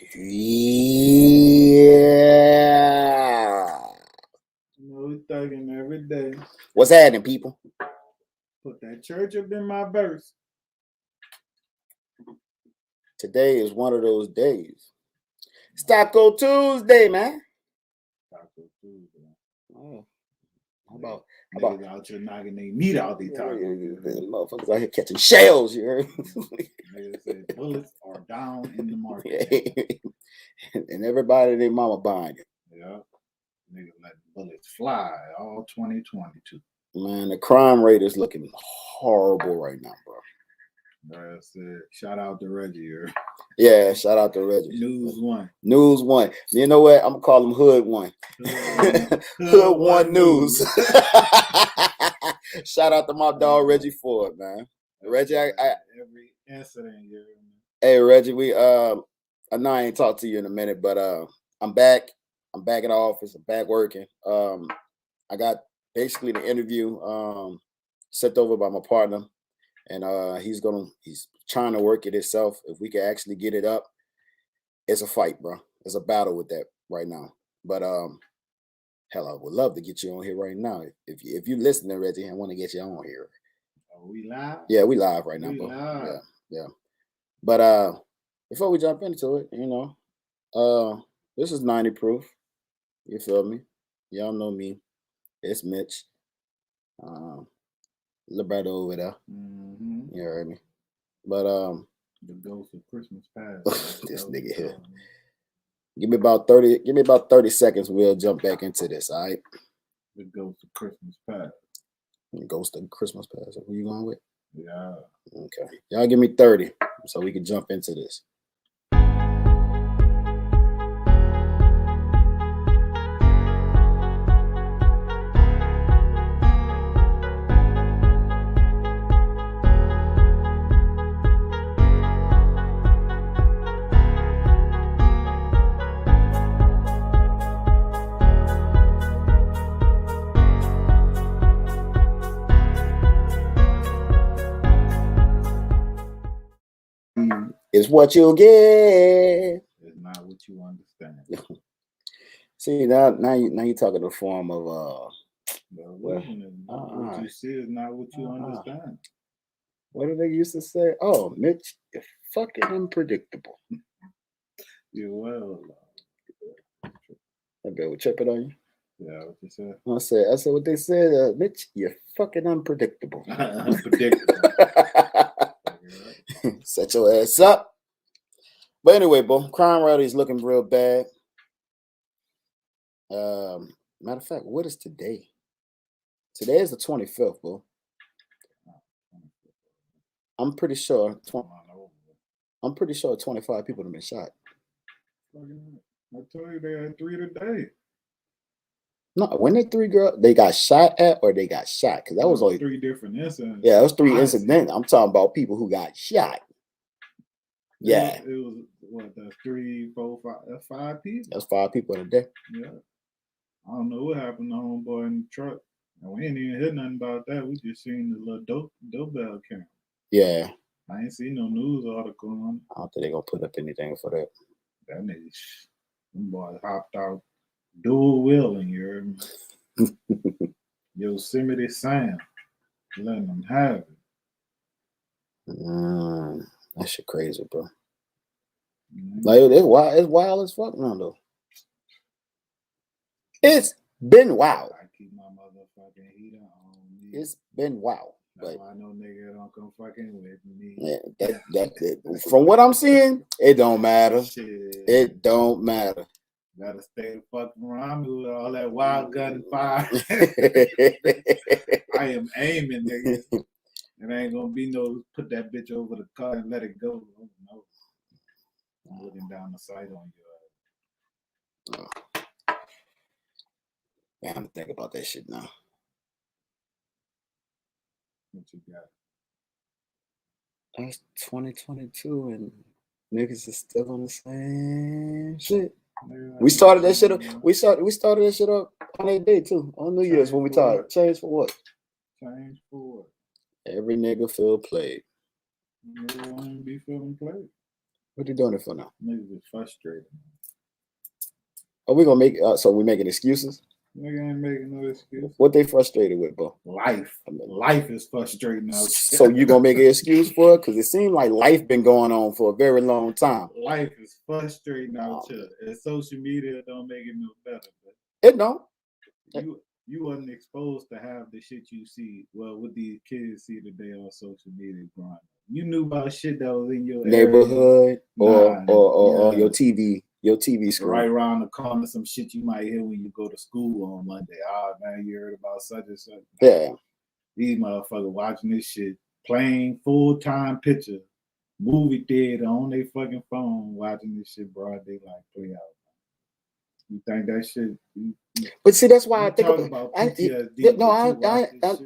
Yeah. We thugging every day. What's happening, people? Put that church up in my verse. Today is one of those days. It's Taco Tuesday, man. Taco Tuesday. Oh, how about niggas out here knocking their meat out these tacos? Motherfuckers out here catching shells, you heard? Niggas say bullets are down in the market. And everybody and their mama buying it. Yeah. Niggas letting bullets fly all 2022. Man, the crime rate is looking horrible right now, bro. That's it. Shout out to Reggie here. Yeah, shout out to Reggie. News One. News One. You know what? I'm gonna call him Hood One. Hood One News. Shout out to my dog Reggie Ford, man. Reggie, I every incident here. Hey Reggie, I know I ain't talked to you in a minute, but I'm back. I'm back in the office. I'm back working. I got basically the interview sent over by my partner, and he's trying to work it himself. If we can actually get it up, it's a fight, bro. It's a battle with that right now. But hell, I would love to get you on here right now. If you listening, Reggie, I want to get you on here. Are we live? Yeah, we live right now, bro. Live. Yeah. But before we jump into it, this is 90 proof. You feel me? Y'all know me. It's Mitch. Liberto over there. Mm-hmm. You heard me. But the ghost of Christmas past. This nigga here. Give me about 30 seconds. We'll jump back into this, all right? The ghost of Christmas past. The ghost of Christmas past. Who you going with? Yeah. Okay. Y'all give me 30 so we can jump into this. It's what you get. It's not what you understand. See, now you talking the form of what you see is not what you understand. What did they used to say? Oh, Mitch, you're fucking unpredictable. You will. I bet we trip it on you. Yeah, what you said? I said what they said. Mitch, you're fucking unpredictable. Unpredictable. Set your ass up. But anyway, bro, crime rate is looking real bad. Matter of fact, what is today? Today is the 25th, bro. I'm pretty sure 25 people have been shot. I told you they had 3 today. No, when they 3 girls, they got shot at or they got shot? Because that was only 3 different incidents. Yeah, it was 3 incidents. I'm talking about people who got shot. Yeah. It was what, that's 3, 4, 5, that's 5 people. That's 5 people in a day. Yeah. I don't know what happened to homeboy in the truck. And we ain't even heard nothing about that. We just seen the little doorbell camera. Yeah. I ain't seen no news article on it. I don't think they're gonna put up anything for that. That nigga, them boys hopped out dual wheeling, you heard me? Yosemite Sam, letting them have it. That shit crazy, bro. Mm-hmm. Like it's wild as fuck now, though. It's been wild. I keep my motherfucking heater on. It's been wild. But I know nigga don't come fucking with me. Yeah, that from what I'm seeing, it don't matter. Shit. It don't matter. Gotta stay fucking around me with all that wild gun fire. I am aiming, nigga. It ain't gonna be no put that bitch over the car and let it go. Oh, no. I'm looking down the sight on you. Yeah, I'm gonna think about that shit now. What you got? That's 2022 and niggas is still on the same shit. We started that shit up. We started that shit up on that day too. On New Year's when we talked. Change for what? Change for what? Every nigga feel played. Nigga want to be feeling played. What they doing it for now? Niggas is frustrated. Are we gonna make? So we making excuses? Nigga ain't making no excuse. What they frustrated with, bro? Life is frustrating out. So you gonna make an excuse for it? Because it seemed like life been going on for a very long time. Life is frustrating out here, and social media don't make it no better. But it don't. You wasn't exposed to have the shit you see. Well, what these kids see today on social media growing up. You knew about shit that was in your neighborhood or your TV screen. Right around the corner, some shit you might hear when you go to school on Monday. Oh man, you heard about such and such. Yeah. These motherfuckers watching this shit, playing full-time picture, movie theater on their fucking phone, watching this shit broad daylight play out. You think that shit? But see, that's why I think about PTSD.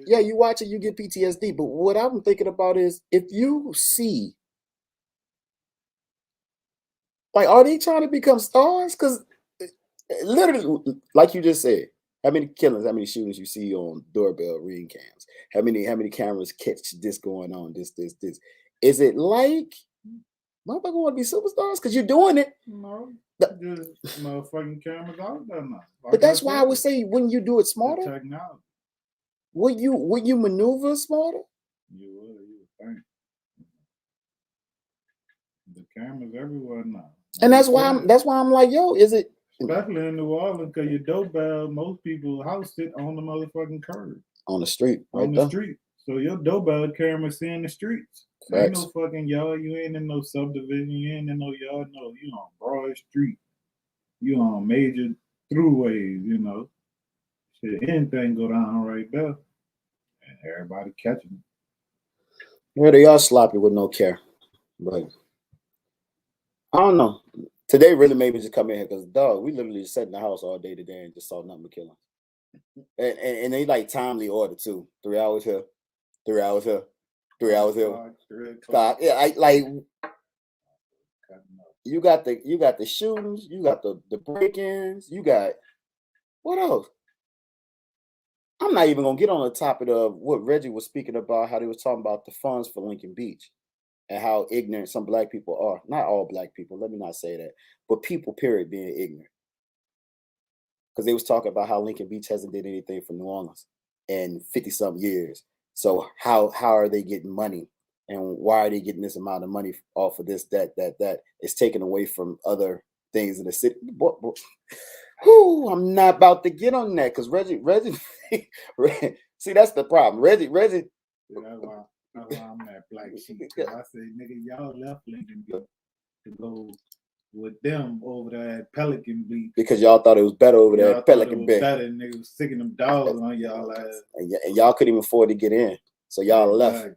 Yeah, you watch it, you get PTSD. But what I'm thinking about is if you see, like, are they trying to become stars? Because literally, like you just said, how many killings, how many shootings you see on doorbell ring cams? How many cameras catch this going on? This. Is it like motherfucker want to be superstars? Because you're doing it. No. Just motherfucking cameras out there now. But that's why I would say when you do it smarter, technology. Would you maneuver smarter? You would think. The cameras everywhere now. And that's why I'm like, yo, is it especially in New Orleans, because your doorbell, most people's house sit on the motherfucking curb. On the street. Right on the street. So your doorbell camera seeing the streets. Ain't no fucking yard. You ain't in no subdivision. You ain't in no yard. No, you on Broad Street. You on major throughways, you know. Shit, anything go down right there. And everybody catching it. Well, they are sloppy with no care. But I don't know. Today really made me just come in here because, dog, we literally just sat in the house all day today and just saw nothing but killing. And they like timely order too. 3 hours here, 3 hours here, 3 hours here. Yeah, I like. You got the shootings, you got the break-ins, you got what else? I'm not even gonna get on the topic of what Reggie was speaking about, how they was talking about the funds for Lincoln Beach and how ignorant some black people are. Not all black people, let me not say that, but people, period, being ignorant. Because they was talking about how Lincoln Beach hasn't did anything for New Orleans in 50-something years. So how are they getting money? And why are they getting this amount of money off of this, that? It's taken away from other things in the city. Whew, I'm not about to get on that because Reggie, see, that's the problem. Reggie. That's why I'm that black sheep. I say, nigga, y'all left Lincoln Beach to go with them over there at Pelican Beach because y'all thought it was better over there at Pelican Beach. Better, and niggas was sticking them dogs on y'all ass. And y'all couldn't even afford to get in, so y'all left.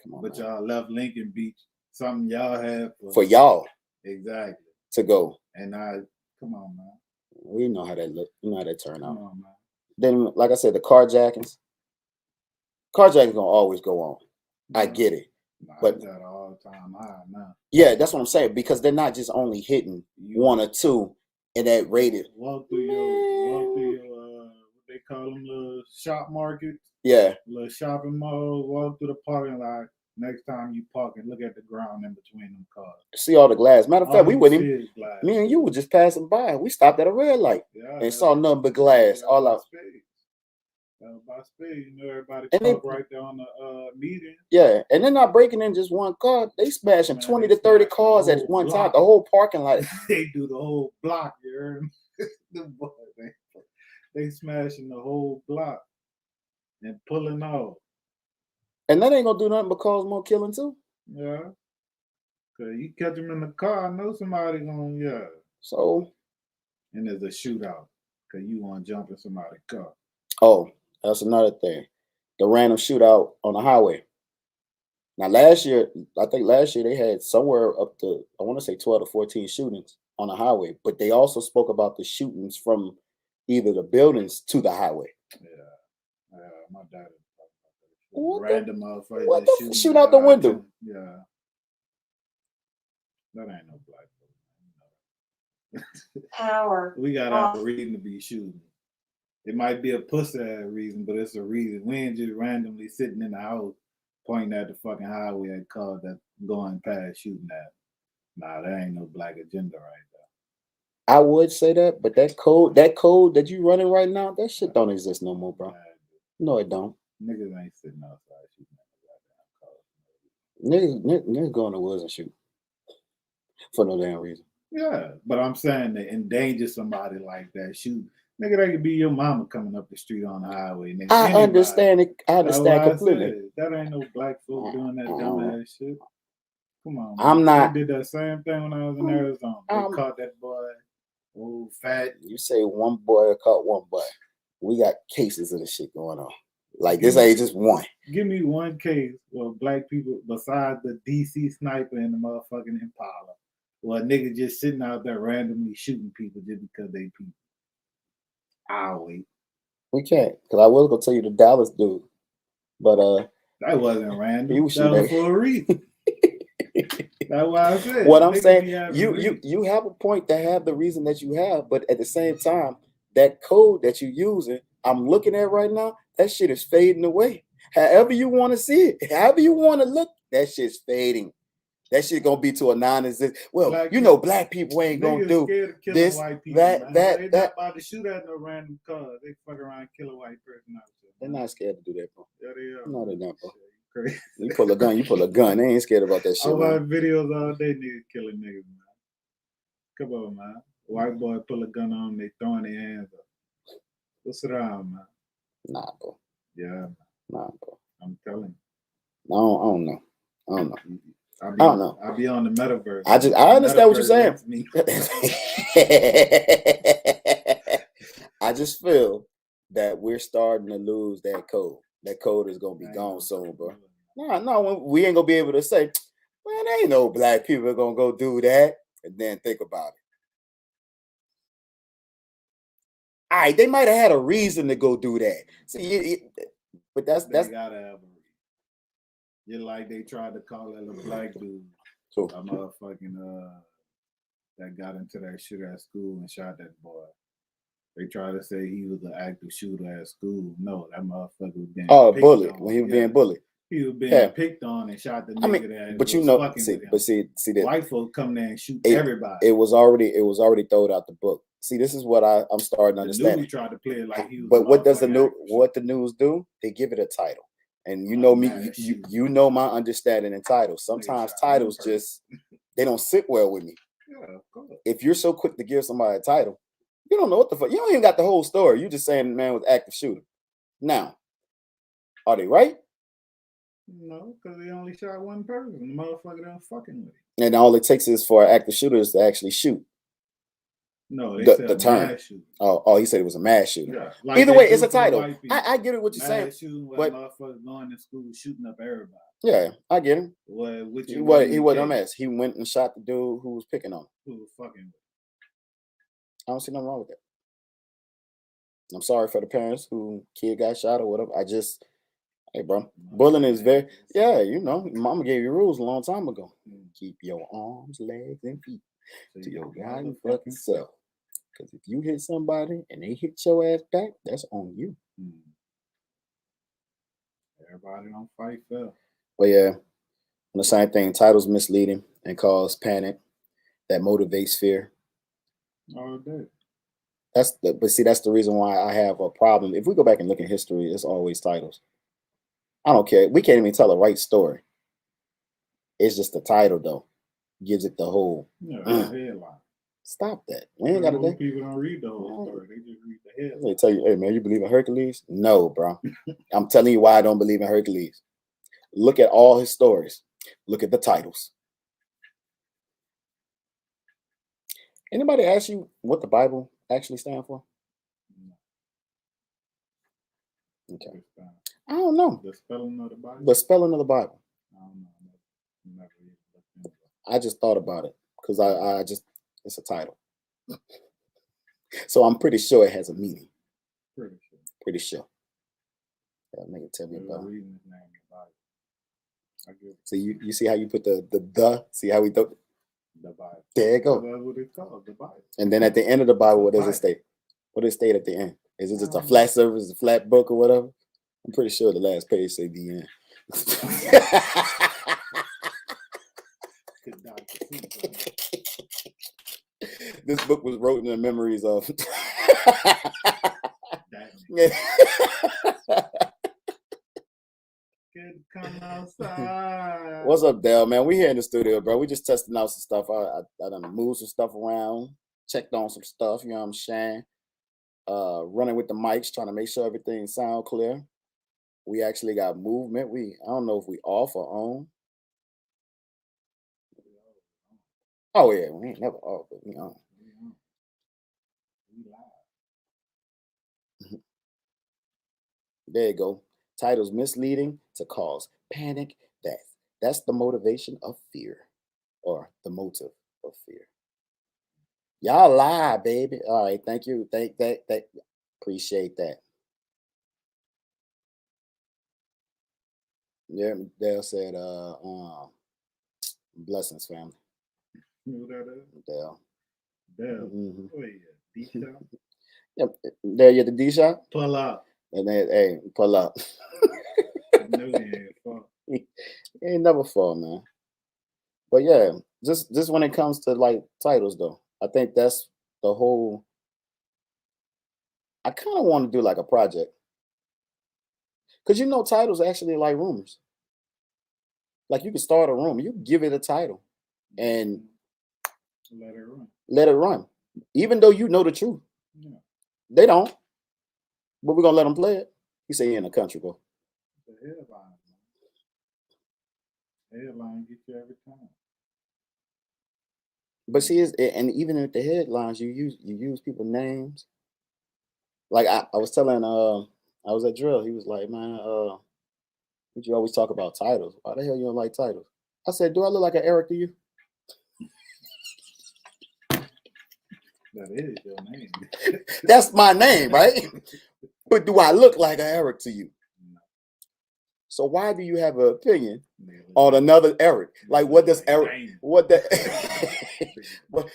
Come on, but man. Y'all left Lincoln Beach, something y'all had for y'all. Exactly. To go. And come on, man. We know how that look. We know how that turn out. Come on, man. Then, like I said, the carjackings gonna always go on. I get it. But that all the time high now. Yeah, that's what I'm saying, because they're not just only hitting one or two in that rated. Walk through your what they call them, little shop markets. Yeah. Little shopping mall. Walk through the parking lot. Next time you park and look at the ground in between them cars. See all the glass. Matter of fact, we wouldn't even. Me and you were just passing by. We stopped at a red light and saw nothing but glass all out. By speed, you know, everybody park right there on the median. Yeah, and they're not breaking in just one car. They smashing 20 to 30 cars at one time. The whole parking lot. They do the whole block. You heard me? They smashing the whole block and pulling off. And that ain't gonna do nothing but cause more killing too. Yeah. Cause you catch them in the car, I know somebody gonna So. And there's a shootout. Cause you wanna jump in somebody's car. Oh, that's another thing. The random shootout on the highway. Now I think last year they had somewhere up to, I want to say 12 to 14 shootings on the highway, but they also spoke about the shootings from either the buildings to the highway. Yeah. My dad. Random motherfuckers. What the shoot out the window? Yeah. That ain't no black folk. Power. We got our reason to be shooting. It might be a pussy reason, but it's a reason. We ain't just randomly sitting in the house pointing at the fucking highway at cars that going past shooting at. Nah, that ain't no black agenda right there. I would say that, but that code that you running right now, that shit don't exist no more, bro. No, it don't. Niggas ain't sitting outside shooting at the niggas go in the woods and shoot for no damn reason. Yeah, but I'm saying to endanger somebody like that, shoot. Nigga, that could be your mama coming up the street on the highway. Nigga, I understand it. I understand completely. That ain't no black folk doing that dumbass shit. Come on, man. I'm not. They did that same thing when I was in Arizona. They caught that boy, old fat. You say one boy caught one boy. We got cases of this shit going on. Like this ain't just one. Give me one case where black people, besides the DC sniper and the motherfucking Impala, where a nigga just sitting out there randomly shooting people just because they people. I'll wait. We can't, because I was gonna tell you the Dallas dude, but that wasn't random. He was that was for a reason. That's why I said. What I'm saying, you have a point to have the reason that you have, but at the same time, that code that you're using, I'm looking at right now, that shit is fading away. However you want to see it, however you want to look, that shit's fading. That shit gonna be to a non-existent. Well, black people ain't gonna do this, white people, that. They not about to shoot at no random cars. They fuck around and kill a white person out there. They're not scared to do that, bro. Yeah, they are. No, they're not, bro. Crazy. You pull a gun, They ain't scared about that shit. I watch videos all day, niggas killing niggas, man. Come on, man. White boy pull a gun on, they throwing their hands up. What's around, man? Nah, bro. Yeah. Man. Nah, bro. I'm telling you. I don't know. I don't know. I'll be on the metaverse. I understand what you're saying. I just feel that we're starting to lose that code. That code is gonna be gone soon, bro. No, we ain't gonna be able to say, man, there ain't no black people gonna go do that, and then think about it. All right, they might have had a reason to go do that. See, but that's gotta have a reason. Just like they tried to call that little black dude, a motherfucking that got into that shit at school and shot that boy. They tried to say he was an active shooter at school. No, that motherfucker was being bullied when he was being bullied. He was being picked on and shot the nigga that but see that white folk come there and shoot everybody. It was already thrown out the book. See, this is what I'm starting to understand. The news tried to play it like he was. But what does the news do? They give it a title. And you know me, you know my understanding in titles. Sometimes titles just they don't sit well with me. Yeah, of course. If you're so quick to give somebody a title, you don't know what the fuck. You don't even got the whole story. You're just saying the man was active shooter. Now, are they right? No, because they only shot one person. The motherfucker don't fucking with it. And all it takes is for active shooters to actually shoot. No, they said the term. Oh, he said it was a mass shooter. Yeah, like either way, it's a title. I get it what you're saying. Shooting, but motherfuckers going to school shooting up everybody. Yeah, I get him. He wasn't a mess. He went and shot the dude who was picking on him. Who was fucking with him. I don't see nothing wrong with that. I'm sorry for the parents who kid got shot or whatever. Hey, bro, bullying is very, mama gave you rules a long time ago. Keep your arms, legs, and feet to your goddamn fucking self. Because if you hit somebody and they hit your ass back, that's on you. Everybody don't fight fair. Well, yeah, the same thing. Titles misleading and cause panic. That motivates fear. All day. That's the reason why I have a problem. If we go back and look at history, it's always titles. I don't care. We can't even tell a right story. It's just the title, though. Gives it the whole headline. Stop that. We ain't got to. People don't read the whole story. They just read the headline. They tell you, hey man, you believe in Hercules? No, bro. I'm telling you why I don't believe in Hercules. Look at all his stories. Look at the titles. Anybody ask you what the Bible actually stands for? Okay. I don't know. The spelling of the Bible? The spelling of the Bible. I don't know. I just thought about it because I just, it's a title. So I'm pretty sure it has a meaning. Pretty sure. Yeah, nigga tell me about it. So you see how you put the see how we thought the Bible. There you go. That's what it's called, the Bible. And then at the end of the Bible, what does it state? What does it state at the end? Is it just a flat surface, a flat book or whatever? I'm pretty sure the last page say the end. This book was wrote in the memories of. Kid, come outside. What's up, Dale? Man, we here in the studio, bro. We just testing out some stuff. I done moved some stuff around, checked on some stuff. You know what I'm saying? Running with the mics, trying to make sure everything sound clear. We actually got movement. I don't know if we off or on. Oh yeah, we ain't never off, but we on. There you go. Titles misleading to cause panic, death. That's the motivation of fear, or the motive of fear. Y'all lie, baby. All right, thank you. Thank. Appreciate that. Yeah, Dale said, blessings, family. You know that is? Dale. Mm-hmm. Oh yeah, D-shot. Yep, there you the D-shot. Pull up. And then, hey, pull up. No, he ain't fall. He ain't never fall, man. But yeah, just when it comes to like titles, though, I think that's the whole. I kind of want to do like a project, because titles actually like rumors. Like you can start a room, you can give it a title, and let it run. Let it run, even though you know the truth. Yeah. They don't, but we're gonna let them play it. You say in the country, bro. The headline. Headline get you every time. But see, and even at the headlines, you use people's names. Like I was telling, I was at drill. He was like, "Man, would you always talk about titles? Why the hell you don't like titles?" I said, "Do I look like an Eric to you?" That is your name. That's my name, right? But do I look like an Eric to you? No. So why do you have an opinion on another Eric? Like, what does Eric? What the? What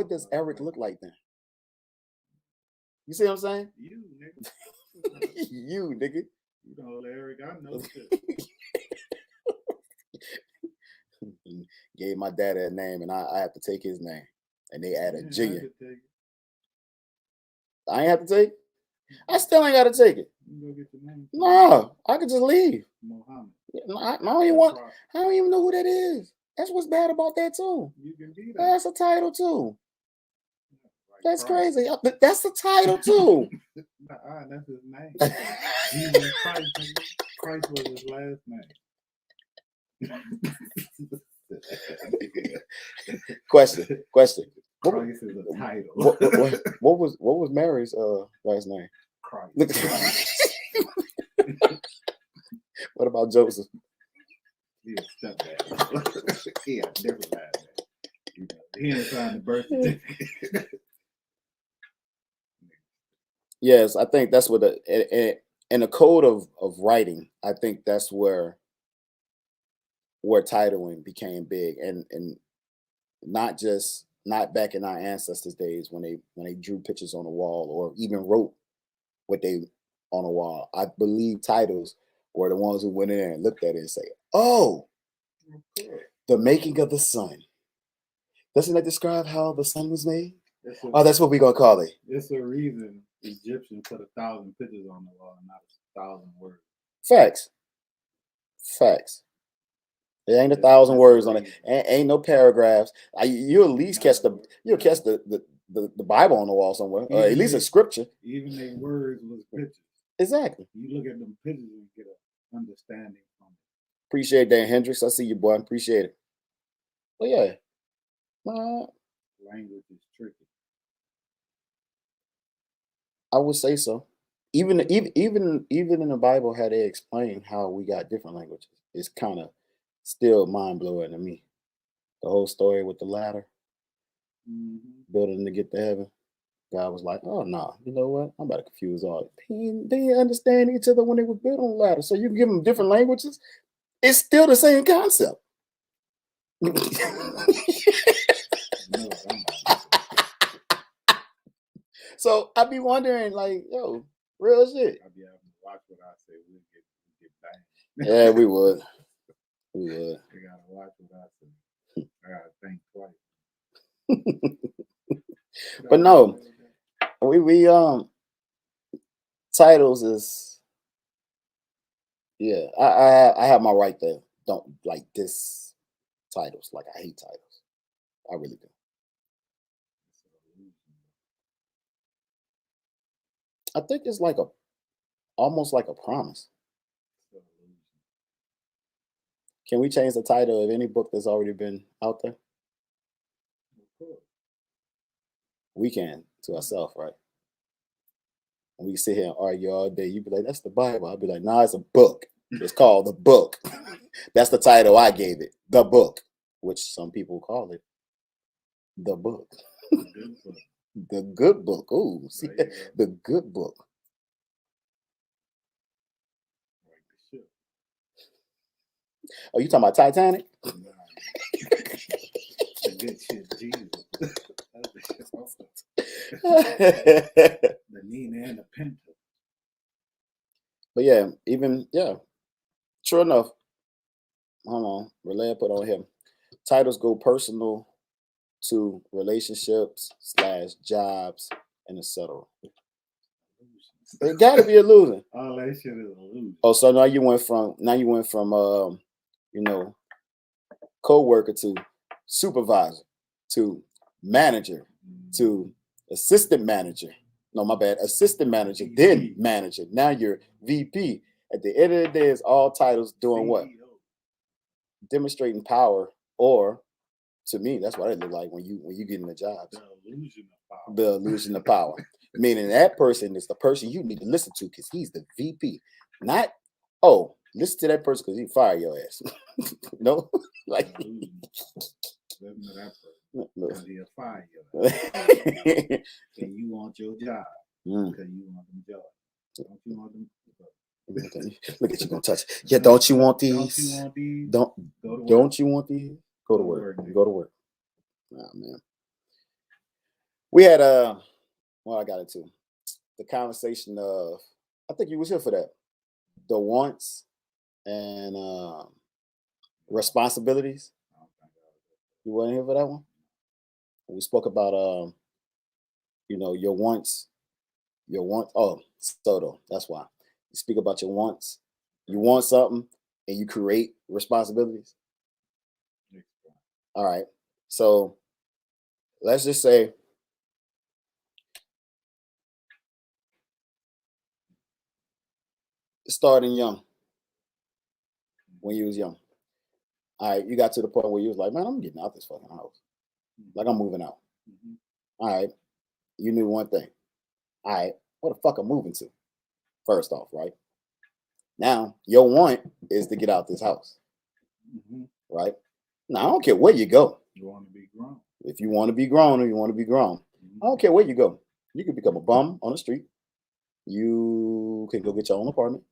does Eric look like then? You see what I'm saying? You nigga. You nigga. You know Eric, I know too. Gave my dad a name, and I have to take his name, and they added Junior. I ain't have to take. I still ain't got to take it. You go get your name. No, I could just leave. Mohammed. I don't even know who that is. That's what's bad about that too. You can be that. That's a title too. That's crazy. That's the title too. That's his name. Jesus Christ. Christ was his last name. Question. Christ is a title. What was Mary's last name? Christ. What about Joseph? He a stepdad. He a different last name. He didn't sign the birth certificate. Yes, I think that's what in the code of writing, I think that's where titling became big, and not back in our ancestors' days when they drew pictures on the wall or even wrote what they on a wall. I believe titles were the ones who went in there and looked at it and say, "Oh, the making of the sun. Doesn't that describe how the sun was made?" That's what we're gonna call it. It's a reason Egyptians put 1,000 pictures on the wall, not 1,000 words. Facts. There ain't 1,000 words on it. Ain't no paragraphs. You at least catch the Bible on the wall somewhere, or at least a scripture. Even their words was pictures. Exactly. You look at them pictures and get an understanding from it. Appreciate that, Hendrix. I see you, boy. Appreciate it. But yeah, language is tricky. I would say so. Even in the Bible, how they explain how we got different languages, it's kind of still mind blowing to me. The whole story with the ladder, building to get to heaven. God was like, "Oh no, you know what? I'm about to confuse all. They didn't understand each other when they were built on the ladder. So you give them different languages. It's still the same concept." So I be wondering, like, yo, real shit. I'd be having to watch what I say. We get banged. Yeah, we would. We gotta watch what I say. I gotta think twice. But no, we titles is yeah. I have my right there. Don't like this titles. Like I hate titles. I really do. I think it's like a almost like a promise. Can we change the title of any book that's already been out there? We can to ourselves, right? And we sit here and argue all day. You'd be like, that's the Bible. I'd be like, nah, it's a book. It's called the book. That's the title I gave it. The book, which some people call it the book. The good book. Ooh, see, the good book. Oh, you talking about Titanic? The good shit, Jesus. The Nina and the Pinto. But yeah, even true enough. Hold on, relay put on him. Titles go personal to relationships / jobs and etc. It got to be illusion. All that shit is illusion. Oh, so now you went from co-worker to supervisor to manager to assistant manager. No, my bad. Assistant manager, then manager. Now you're VP. At the end of the day, it's all titles doing what? Demonstrating power, or to me, that's what it look like when you get in the jobs. The illusion of power. The illusion of power. Meaning that person is the person you need to listen to because he's the VP. Not, oh, listen to that person because he fire your ass. No, like listen to that person because he'll fire your ass. And you want your job because you want them jobs. Don't you want them? Look at you gonna touch. Yeah, don't you want these? Don't you want these? Don't you want these? Go to work. Go to work. Nah, man. We had well, I got into the conversation of, I think you was here for that. The wants and responsibilities. You weren't here for that one? We spoke about your wants. Oh, Soto. That's why. You speak about your wants. You want something and you create responsibilities. All right. So let's just say starting young, when you was young. All right, you got to the point where you was like, man, I'm getting out this fucking house. Like I'm moving out. All right. You knew one thing. All right, what the fuck I'm moving to? First off, right? Now, your want is to get out this house. Right? Now, I don't care where you go. You want to be grown. If you want to be grown or you want to be grown, I don't care where you go. You can become a bum on the street. You can go get your own apartment.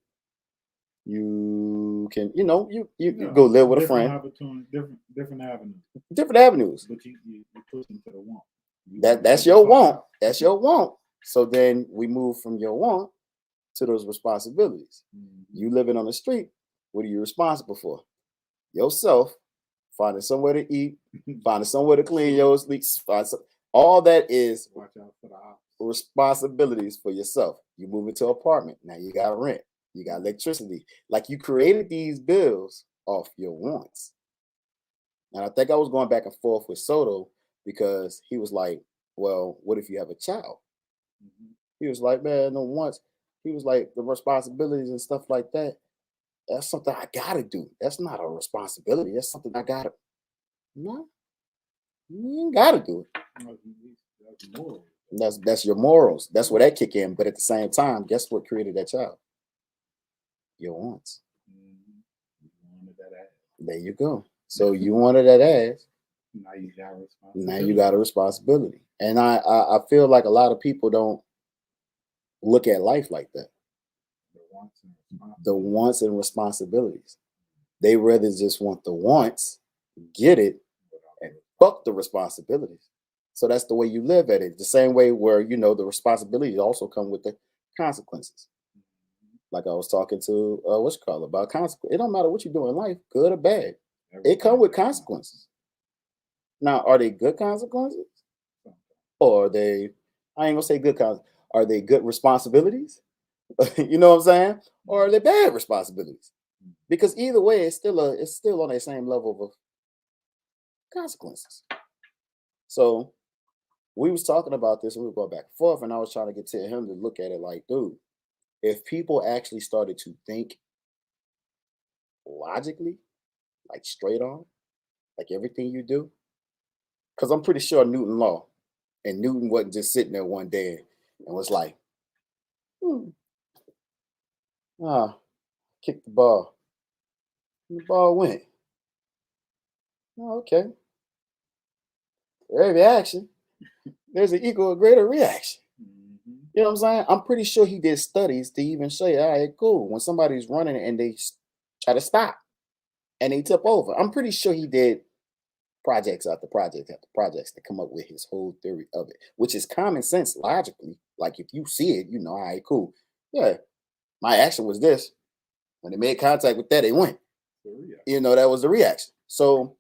You can, you go live with a friend. Different avenues. Different avenues. But you push them to the want. That's your want. That's your want. So then we move from your want to those responsibilities. You living on the street, what are you responsible for? Yourself, finding somewhere to eat, finding somewhere to clean your leaks, all that is watch out for the responsibilities for yourself. You move into an apartment. Now you got rent. You got electricity. Like you created these bills off your wants. And I think I was going back and forth with Soto because he was like, well, what if you have a child? He was like, man, no wants. He was like, the responsibilities and stuff like that, that's something I gotta do. That's not a responsibility. That's something I gotta. No, you ain't gotta do it. That's your morals. That's where that kick in. But at the same time, guess what created that child? Your wants. There you go. So you wanted that ass. Now you got a responsibility. And I feel like a lot of people don't look at life like that. The wants and responsibilities. They rather just want the wants, get it, and fuck the responsibilities. So that's the way you live at it. The same way where, the responsibilities also come with the consequences. Like I was talking to about consequences. It don't matter what you do in life, good or bad. It come with consequences. Now, are they good consequences? Or are they, I ain't gonna say good consequences. Are they good responsibilities? You know what I'm saying? Or are they bad responsibilities? Because either way, it's still on the same level of consequences. So we was talking about this, and we were going back and forth, and I was trying to get to him to look at it like, dude, if people actually started to think logically, like straight on, like everything you do, because I'm pretty sure Newton law, and Newton wasn't just sitting there one day and was like, hmm, ah, kick the ball. And the ball went. Oh, okay. For every action, there's an equal or greater reaction. You know what I'm saying? I'm pretty sure he did studies to even say, all right, cool. When somebody's running and they try to stop and they tip over, I'm pretty sure he did projects after project after projects to come up with his whole theory of it, which is common sense logically. Like if you see it, you know, all right, cool. Yeah, my action was this. When they made contact with that, they went. You know, that was the reaction. So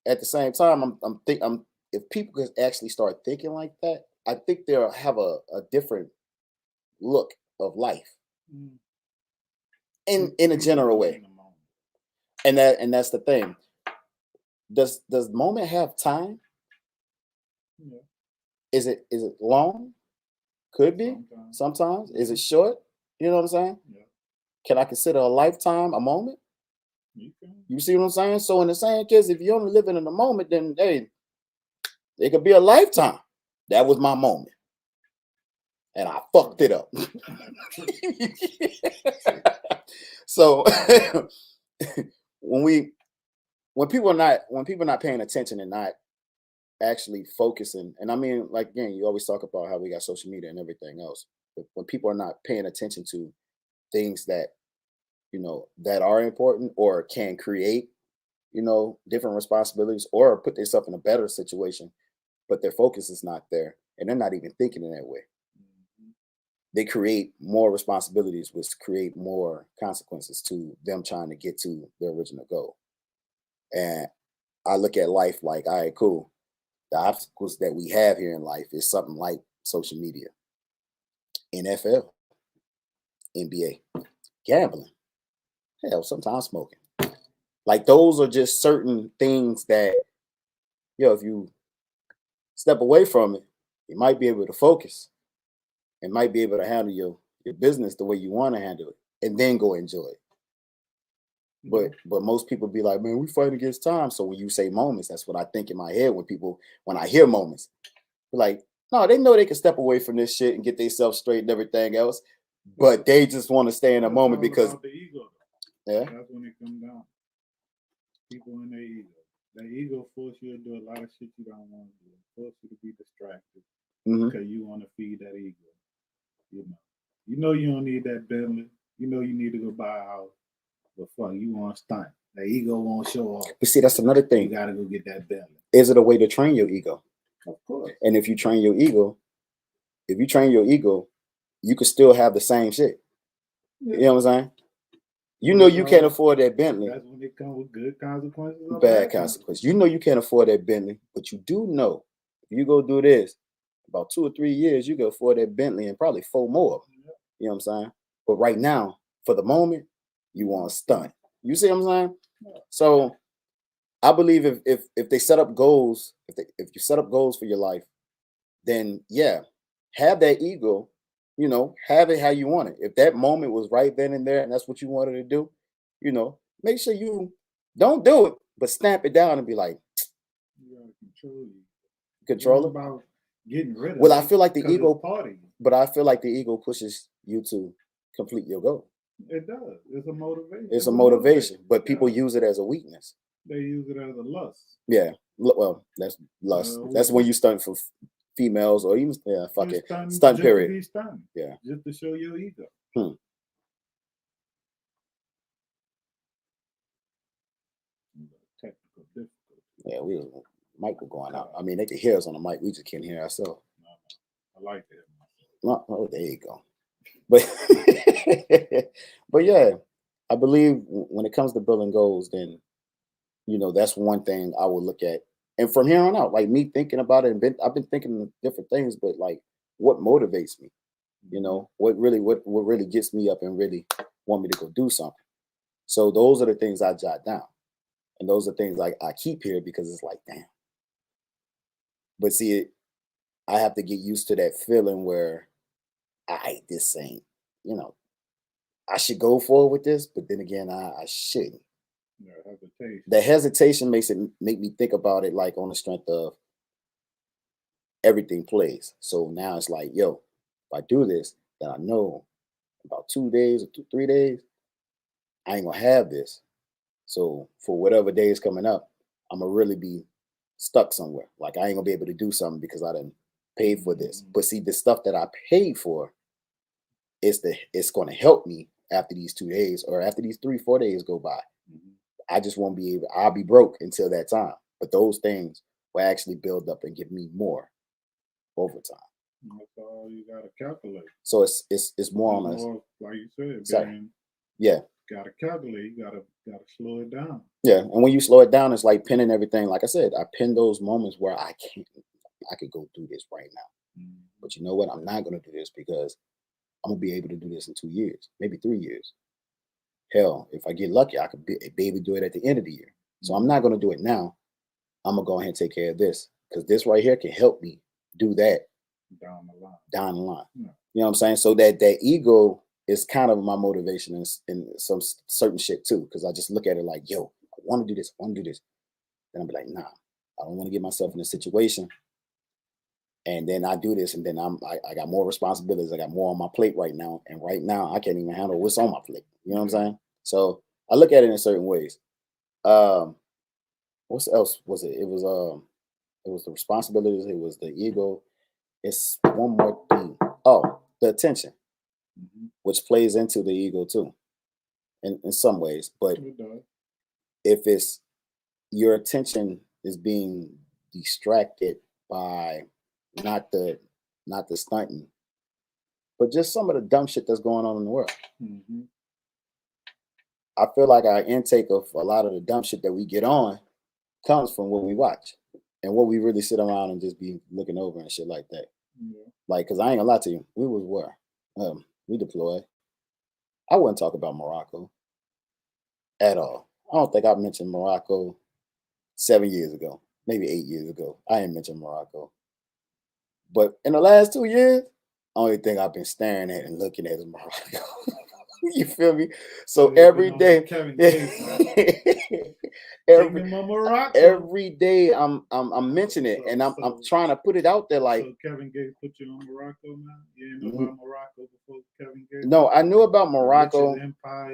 at the same time, I'm if people could actually start thinking like that, I think they'll have a different look of life in a general way. And that's the thing. Does moment have time? Yeah. Is it long? Could be. Sometimes. Is it short? You know what I'm saying? Yeah. Can I consider a lifetime a moment? You can. You see what I'm saying? So in the same case, if you're only living in the moment, then hey, it could be a lifetime. That was my moment. And I fucked it up. So when people are not paying attention and not actually focusing, and I mean, like again, you always talk about how we got social media and everything else, but when people are not paying attention to things that that are important or can create different responsibilities or put themselves in a better situation, but their focus is not there and they're not even thinking in that way, they create more responsibilities, which create more consequences to them trying to get to their original goal. And I look at life like, all right, cool. The obstacles that we have here in life is something like social media, NFL, NBA, gambling, hell, sometimes smoking. Like those are just certain things that, if you step away from it, you might be able to focus and might be able to handle your business the way you want to handle it and then go enjoy it. But most people be like, man, we fight against time. So when you say moments, that's what I think in my head when I hear moments. Like, no, they know they can step away from this shit and get themselves straight and everything else, but they just want to stay in a moment because the ego. Yeah, that's when it comes down. People in their ego. Their ego force you to do a lot of shit you don't want to do. Force you to be distracted because you want to feed that ego. You know you don't need that Bentley. You know you need to go buy a house. But fuck, you want to stunt. The ego won't show off. But see, that's another thing. You gotta go get that Bentley. Is it a way to train your ego? Of course. And if you train your ego, you could still have the same shit. Yeah. You know what I'm saying? You know you can't afford that Bentley. That's when it comes with good consequences or bad consequences. You know you can't afford that Bentley, but you do know if you go do this, about 2 or 3 years, you can afford that Bentley and probably 4 more. You know what I'm saying? But right now, for the moment, you want to stunt. You see what I'm saying? So I believe if they set up goals, if you set up goals for your life, then yeah, have that ego, have it how you want it. If that moment was right then and there and that's what you wanted to do, make sure you don't do it, but stamp it down and be like, you gotta control it. About getting rid of well, I feel like the ego party. But I feel like the ego pushes you to complete your goal. It does. It's a motivation. It's a motivation, but people use it as a weakness. They use it as a lust. Yeah. Well, that's lust. That's when you stunt for females or even stunt period. To be stunned. Yeah. Just to show your ego. Technical difficulty. Yeah, mic was going out. I mean, they could hear us on the mic. We just can't hear ourselves. I like that. Oh, there you go. But but yeah, I believe when it comes to building goals, then that's one thing I would look at And from here on out, like me thinking about it, and I've been thinking of different things, but like what motivates me, you know, what really gets me up and really want me to go do something. So those are the things I jot down. And those are things like I keep here because it's like, damn. But see, I have to get used to that feeling where this ain't, you know, I should go forward with this, but then again, I shouldn't. Yeah, hesitation. The hesitation make me think about it like on the strength of everything plays. So now it's like, yo, if I do this, then I know about 2 days or 3 days, I ain't gonna have this. So for whatever day is coming up, I'm gonna really be stuck somewhere. Like I ain't gonna be able to do something because I didn't pay for this. But see, the stuff that I paid for it's gonna help me after these 2 days or after these 3, 4 days go by. I just won't be able, I'll be broke until that time. But those things will actually build up and give me more over time. That's all you gotta calculate. So it's more on us. Like you said, yeah. Gotta calculate, you gotta slow it down. Yeah. And when you slow it down, it's like pinning everything. Like I said, I pin those moments where I could go do this right now. But you know what? I'm not gonna do this because I'm gonna be able to do this in 2 years, maybe 3 years. Hell, if I get lucky, I could be able to do it at the end of the year. So I'm not gonna do it now. I'm gonna go ahead and take care of this because this right here can help me do that down the line. Yeah. You know what I'm saying? So that ego is kind of my motivation in some certain shit too, because I just look at it like, yo, I want to do this, Then I'll be like, nah, I don't want to get myself in a situation. And then I do this, and then I got more responsibilities. I got more on my plate right now, and right now I can't even handle what's on my plate. You know what I'm saying? So I look at it in certain ways. What else was it? It was the responsibilities. It was the ego. It's one more thing. Oh, the attention, which plays into the ego too, in some ways. But if it's your attention is being distracted by not the stunting, but just some of the dumb shit that's going on in the world. I feel like our intake of a lot of the dumb shit that we get on comes from what we watch and what we really sit around and just be looking over and shit like that. Like, cause I ain't gonna lie to you, we was where we deployed. I wouldn't talk about Morocco at all. I don't think I mentioned Morocco 7 years ago, maybe 8 years ago. I ain't mentioned Morocco. But in the last 2 years, only thing I've been staring at and looking at is Morocco. You feel me? So every day, every day I'm mentioning it, and I'm trying to put it out there. Like, so Kevin Gates put you on Morocco now. You didn't know about Morocco before Kevin Gates. No, I knew about Morocco.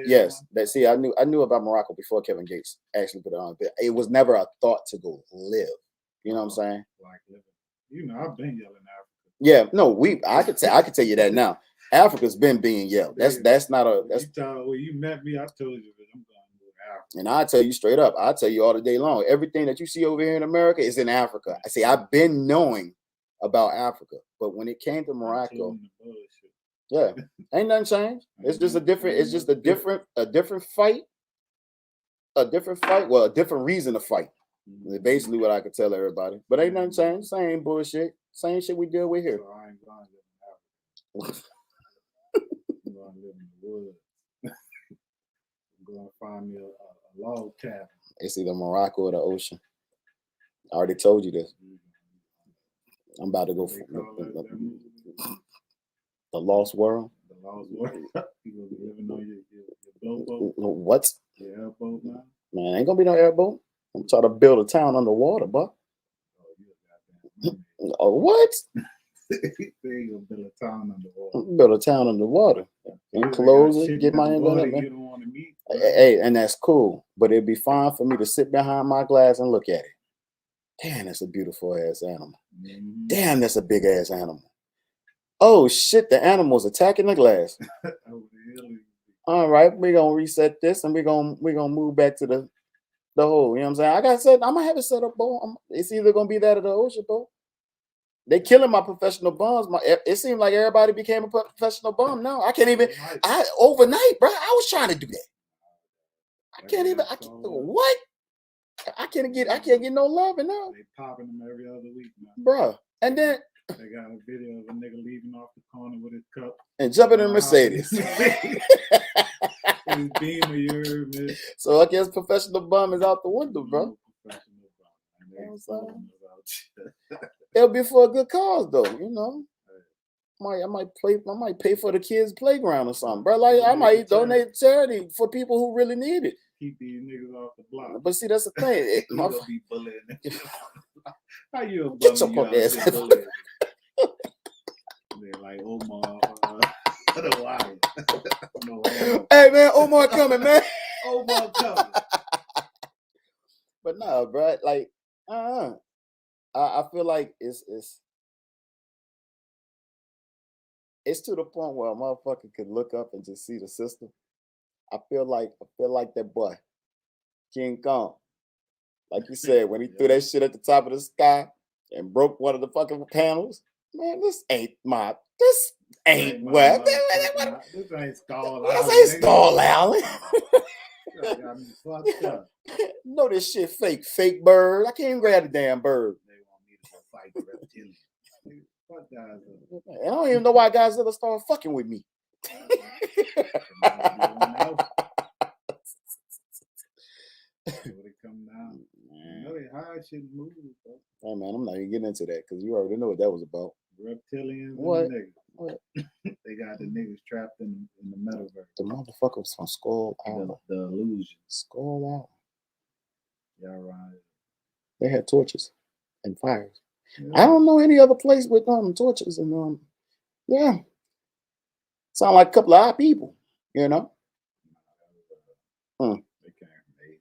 Yes, I knew about Morocco before Kevin Gates actually put it on. But it was never a thought to go live. You know what I'm saying? Like living. You know, I've been yelling Africa. Yeah, no, I could tell you that now. Africa's been being yelled. That's not a. That's when you met me, I told you that I'm going to go to Africa. And I tell you straight up, I tell you all the day long. Everything that you see over here in America is in Africa. I say I've been knowing about Africa, but when it came to Morocco, yeah, ain't nothing changed. It's just a different. It's just a different fight. A different fight. Well, a different reason to fight. Basically, what I could tell everybody. But ain't nothing changed. Same bullshit. Same shit we deal with here. So I ain't going to live in Africa. I'm going to live in the woods. I'm going to find me a log cabin. It's either Morocco or the ocean. I already told you this. I'm about to go for the Lost World. The Lost World. You gonna be living on your boat? What? Your airboat now? Man, ain't gonna be no airboat. I'm trying to build a town underwater, bro. Oh, what? They ain't gonna build a town underwater. Build a town underwater. Enclose it, get my hand on it, man. Hey, and that's cool. But it'd be fine for me to sit behind my glass and look at it. Damn, that's a beautiful ass animal. Damn, that's a big ass animal. Oh shit, the animal's attacking the glass. All right, we're gonna reset this and we're gonna move back to the hole. You know what I'm saying? Like I said, I'm gonna have it set up, bro. It's either gonna be that or the ocean, bro. They killing my professional bums. It seemed like everybody became a professional bum now. I can't even. Overnight, bro. I was trying to do that. I can't even. What? I can't get no love in there. They popping them every other week, man. Bruh. And then they got a video of a nigga leaving off the corner with his cup and jumping in a Mercedes. His Beamer, you heard me. So I guess professional bum is out the window, bro. Professional bum. You know what I'm saying? It'll be for a good cause, though. You know, I might pay for the kids' playground or something, bro. Like I might donate charity for people who really need it. Keep these niggas off the block. But see, that's the thing. You gonna be bullying. How you a bum? Get your punk ass. They're like Omar. The wire. No, hey man, Omar coming, man. Omar coming. But no, bro. Like, I feel like it's to the point where a motherfucker could look up and just see the system. I feel like that boy, King Kong. Like you said, when he threw that shit at the top of the sky and broke one of the fucking panels, man, this ain't what. This ain't Skull Island. This ain't Skull Island. Got me fucked up. No, this shit fake bird. I can't even grab the damn bird. They want me to go fight the reptilian. Fuck Godzilla. I don't even know why Godzilla started fucking with me. When it come down, you know they hide shit movies, bro. Hey man, I'm not even getting into that because you already know what that was about. Reptilians what? and the niggas. What? They got the niggas trapped in the metaverse. The motherfuckers from Skull Island. The illusion. Skull Island. Yeah, right. They had torches and fires. Yeah. I don't know any other place with torches and yeah. Sound like a couple of odd people, you know. They came from Asia.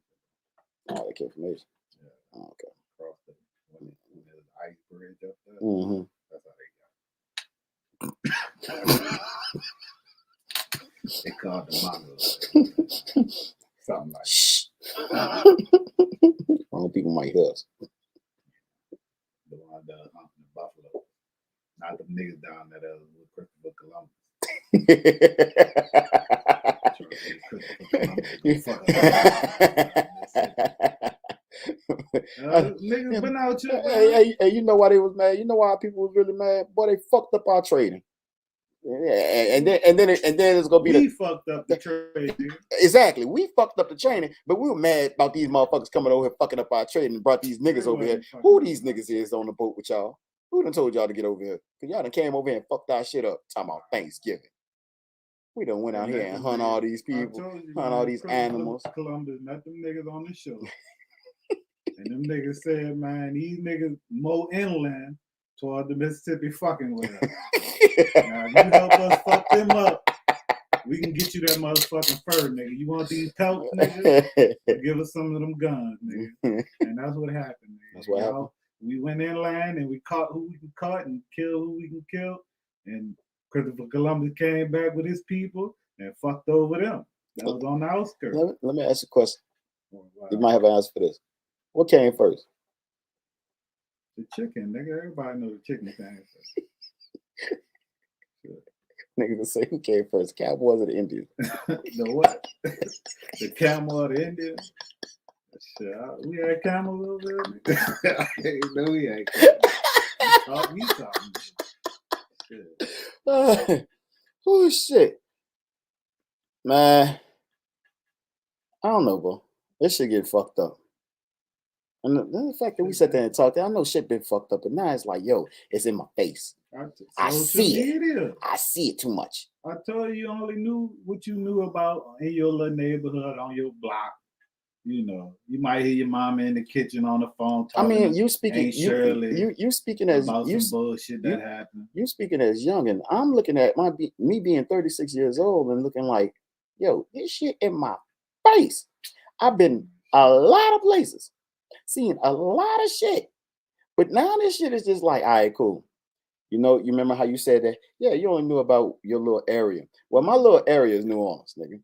Oh, they came from Asia. Yeah. Oh, okay. Across when there's ice bridge up there. Mm-hmm. That's how they got. They called the Mongols. Something like that. Wrong people might hear us. The one that hunting the buffalo. Not the niggas down there with Christopher Columbus. Niggas been out here. Hey, you know why they was mad? You know why people was really mad? Boy, they fucked up our trading. Yeah, and then it's gonna be fucked up the trading. Exactly, we fucked up the training, but we were mad about these motherfuckers coming over here fucking up our trading and brought these niggas over here. Who these niggas is on the boat with y'all? Who done told y'all to get over here? Cause y'all done came over here and fucked our shit up. Talking about Thanksgiving. We done went out here and hunt all these people, hunt all these animals. Columbus, met them niggas on the show. And them niggas said, man, these niggas more inland toward the Mississippi fucking with us. Now, if you help us fuck them up, we can get you that motherfucking fur, nigga. You want these pelts, nigga? Give us some of them guns, nigga. And that's what happened, nigga. That's what happened. We went inland and we caught who we can caught and killed who we can kill. And Christopher Columbus came back with his people and fucked over them. That was on the outskirts. Let me ask you a question. Wow. You might have an answer for this. What came first? The chicken, nigga. Everybody know the chicken came first. Niggas say who came first, Cowboys or the Indians? The what? The camel or the Indians? Shit, we had camels over there. No, we ain't. We talking. Shit. Oh shit, man. I don't know, bro. This shit get fucked up. And the fact that we sat there and talked, I know shit been fucked up, but now it's like, yo, it's in my face. I see it. I see it too much. I told you only knew what you knew about in your little neighborhood, on your block. You know, you might hear your mama in the kitchen on the phone talking. I mean, you speaking, you speaking as about some bullshit that happened. You speaking as young, and I'm looking at me being 36 years old and looking like, yo, this shit in my face. I've been a lot of places, seeing a lot of shit, but now this shit is just like, all right, cool. You know, you remember how you said that? Yeah, you only knew about your little area. Well, my little area is New Orleans, nigga.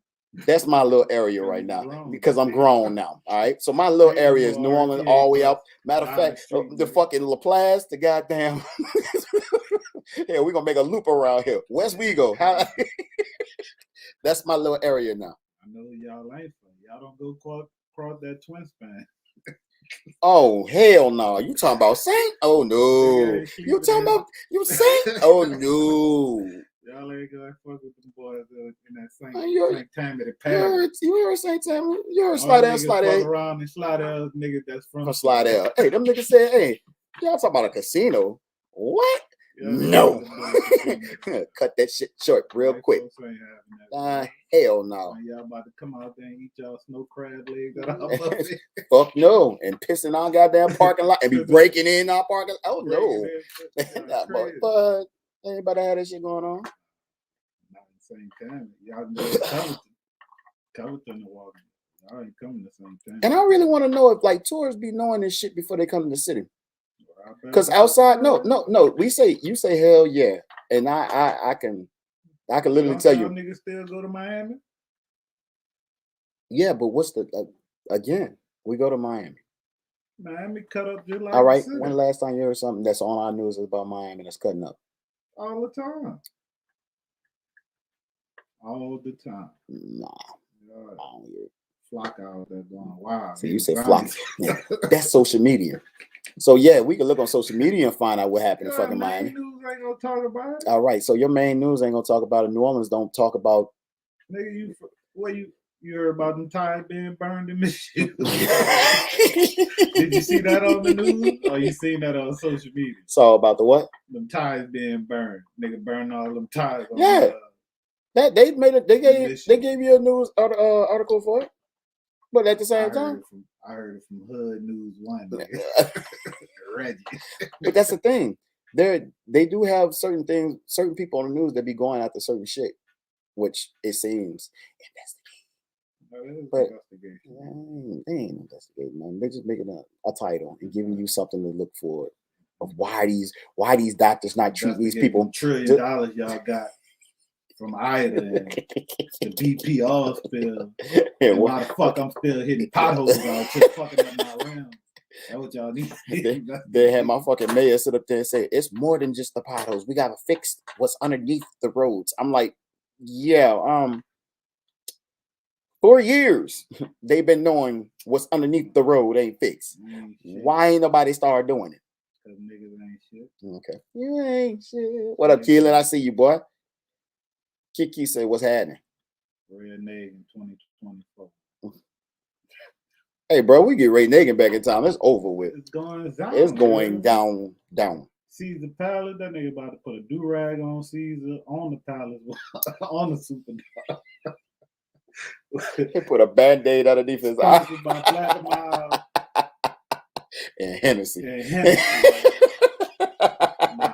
That's my little area right now because I'm grown now. All right. So my little area is New Orleans all the way up. Matter of fact, the fucking LaPlace, the goddamn. Yeah, we're going to make a loop around here. West we go. That's my little area now. I know y'all ain't from. Y'all don't go cross that twin span. Oh hell no! You talking about Saint? Oh no! You talking about you Saint? Oh no! Y'all ain't gonna fuck with them boys in that Saint Tammy the You heard Saint Tammy? You heard Slidell? Slidell? Fuck around and Slidell niggas that's from Slidell. Hey, them niggas said, hey, y'all talking about a casino? What? No. Cut that shit short real quick. Hell no. Y'all about to come out there and eat y'all snow crab legs. Fuck no. And pissing on goddamn parking lot and be breaking in our parking lot. Oh no. But anybody had that shit going on? Not at the same time. Y'all know Covington to walk. Y'all ain't coming the same time. And I really want to know if like tourists be knowing this shit before they come to the city. Because outside, no. You say hell yeah, and I can literally tell you. Niggas still go to Miami. Yeah, but what's the again? We go to Miami. Miami cut up just like. All right. When the last time you heard something that's on our news about Miami that's cutting up? All the time. All the time. Nah. I don't hear it. Flock out there going wild. So you say flock. Yeah. That's social media. So yeah, we can look on social media and find out what happened in fucking Miami. News ain't gonna talk about it. All right, so your main news ain't gonna talk about it. New Orleans don't talk about. Nigga, you heard about them tires being burned in Michigan? Did you see that on the news? Or you seen that on social media? So about the what? Them tires being burned. Nigga burned all them tires. Yeah. That they made it. They gave you a news article for it. But at the same time, I heard it from Hood News One. Reggie. But that's the thing. They do have certain things, certain people on the news that be going after certain shit, which it seems investigate. But they ain't investigating, man. They're just making a title and giving you something to look for of why these doctors not treating these people. $1 trillion y'all got from Ida and the BP oil spill. And why the fuck I'm still hitting potholes out just fucking up my realm. That's what y'all need. They had my fucking mayor sit up there and say, it's more than just the potholes. We gotta fix what's underneath the roads. I'm like, yeah, for years they've been knowing what's underneath the road ain't fixed. Why ain't nobody started doing it? Because niggas ain't shit. Okay. You ain't shit. What up, Keelan? I see you, boy. Kiki said, what's happening? Red Neg in 2024. Hey, bro, we get Ray Nagin back in time. It's over with. It's going down. It's going down. Caesar Palace, that nigga about to put a do-rag on Caesar, on the palace, on the super dog. He put a Band-Aid underneath his eye. And Hennessy. Nah,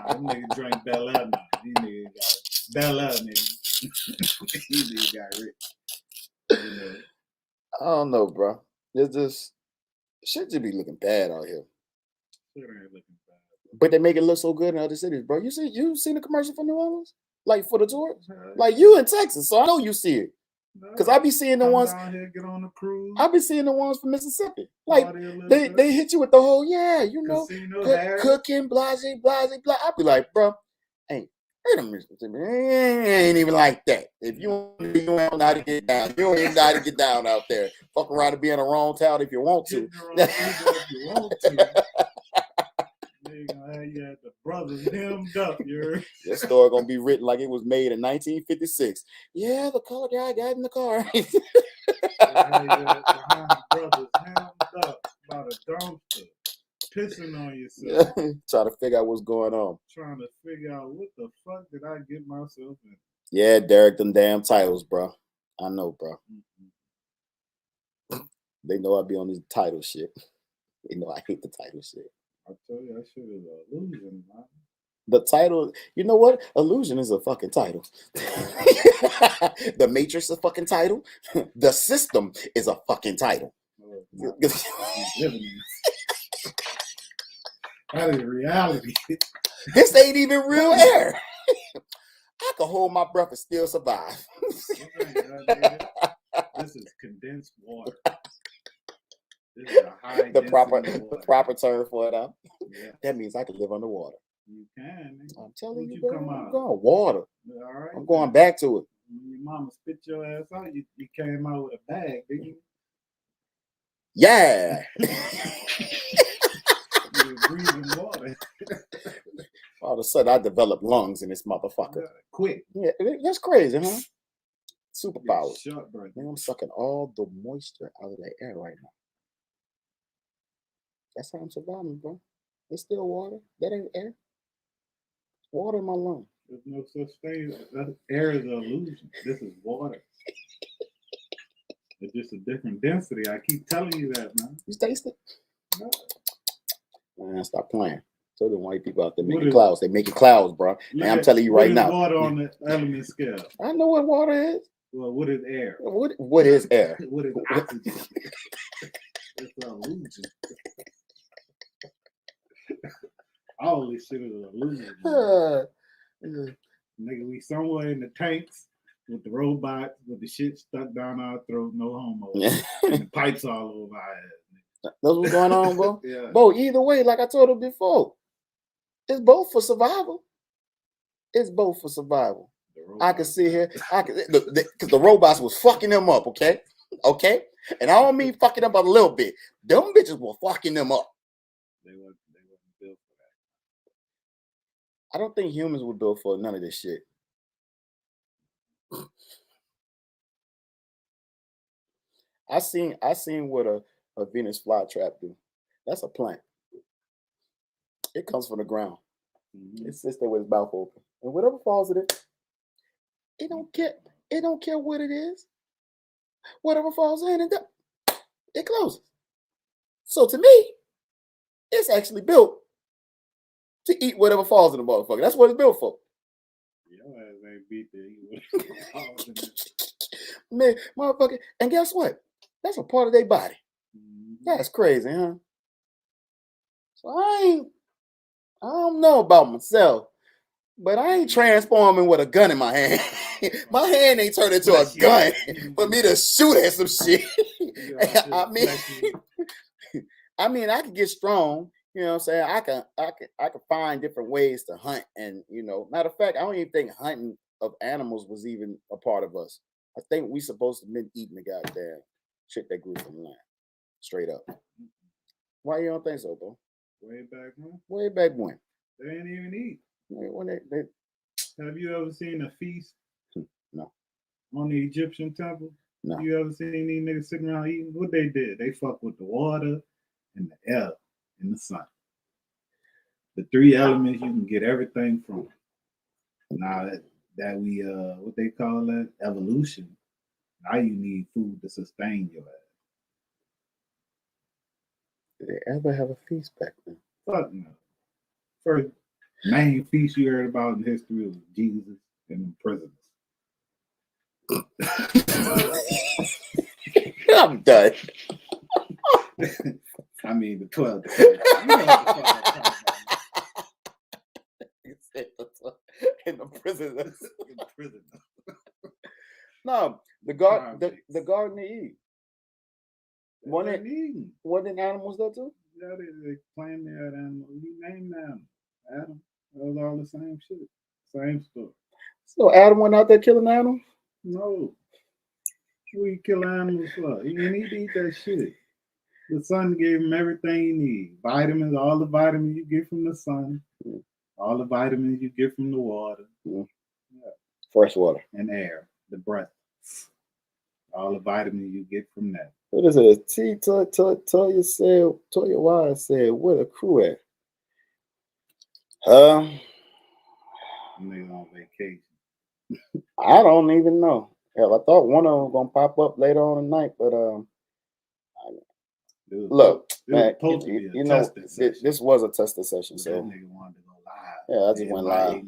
them niggas drink Bel Air now. These niggas got Bel Air, nigga. These niggas got rich. You know. I don't know, bro. There's just shit just be looking bad out here. Shit ain't looking bad. But they make it look so good in other cities, bro. You seen the commercial for New Orleans? Like for the tour? Like you in Texas, so I know you see it. Because I be seeing the ones down here, get on the cruise. I be seeing the ones from Mississippi. Like they hit you with the whole, cooking, blah, blah, blah. I be like, bro, hey, wait a minute. It ain't even like that. If you don't know how to get down, you don't even know how to get down out there. Fuck around and be in the wrong town if you want to. You had the brothers hemmed up. This story gonna be written like it was made in 1956. Yeah, the color guy got in the car. The brothers hemmed up about a dumpster, pissing on yourself. Trying to figure out what's going on. Trying to figure out what the fuck did I get myself in. Yeah, Derek, them damn titles, bro. I know, bro. They know I be on this title shit. They know I hate the title shit. I tell you, that shit is an illusion, man. The title, you know what? Illusion is a fucking title. The Matrix is a fucking title. The System is a fucking title. That is reality. This ain't even real air. I can hold my breath and still survive. This is condensed water. This is a high the proper term for it. Yeah. That means I can live underwater. You can. Man. I'm telling you, come out? I'm going water. All right. I'm going back to it. When your mama spit your ass out, you came out with a bag, didn't you? Yeah. You're breathing water. All of a sudden, I developed lungs in this motherfucker. Quick. Yeah, that's crazy, huh? Superpowers. Shut, bro. Man, I'm sucking all the moisture out of the air right now. That's how I'm surviving, bro. It's still water. That ain't air. It's water in my lungs. There's no such thing. Air is an illusion. This is water. It's just a different density. I keep telling you that, man. You taste it? No. Man, stop playing. So the white people out there making clouds. They making clouds, bro. And I'm telling you right now. What is water on the element scale? I know what water is. Well, what is air? What is air? What is oxygen? It's an illusion. All this shit is an illusion. Nigga, we somewhere in the tanks with the robots with the shit stuck down our throat, no homo. And the pipes all over our head. That's what's going on, bro. Yeah. Bro, either way, like I told him before, it's both for survival. It's both for survival. I can sit here, because the robots was fucking them up, okay? Okay? And I don't mean fucking them up a little bit. Them bitches were fucking them up. They weren't built for that. I don't think humans were built for none of this shit. I seen what a Venus flytrap do. That's a plant. It comes from the ground. Mm-hmm. It sits there with its mouth open. And whatever falls in it, it don't care. It don't care what it is. Whatever falls in it, it closes. So to me, it's actually built to eat whatever falls in the motherfucker. That's what it's built for. Your ass ain't beat to eat whatever falls in it. Man, motherfucker. And guess what? That's a part of their body. Mm-hmm. That's crazy, huh? So I don't know about myself, but I ain't transforming with a gun in my hand. My hand ain't turned into a gun for me to shoot at some shit. I mean, I can get strong. You know what I'm saying? I can find different ways to hunt. And, matter of fact, I don't even think hunting of animals was even a part of us. I think we supposed to have been eating the goddamn shit that grew from the land. Straight up. Why you don't think so, bro? Way back when? Way back when. They didn't even eat. When they... Have you ever seen a feast? No. On the Egyptian temple? No. You ever seen these niggas sitting around eating? What they did? They fucked with the water and the air and the sun. The three elements you can get everything from. Now that we what they call that? Evolution. Now you need food to sustain your ass. Did they ever have a feast back then? Fuck no. First main feast you heard about in history was Jesus and the prisoners. I'm done. I mean the 12. In the prisoners. No, the Garden of Eden. Wasn't animals there too? Yeah, they claim they had animals. You name them. Adam. That was all the same shit. Same story. So Adam went out there killing animals? No. What you kill animals for? He didn't need to eat that shit. The sun gave him everything he needs. Vitamins, all the vitamins you get from the sun. All the vitamins you get from the water. Yeah. Fresh water. And air. The breath. All the vitamins you get from that. What is it? Toya Wise said, where the crew at? Nigga on vacation. I don't even know. Hell, I thought one of them was gonna pop up later on tonight, but look, man, this was a testing session, so that nigga wanted to go live. Yeah, I just went live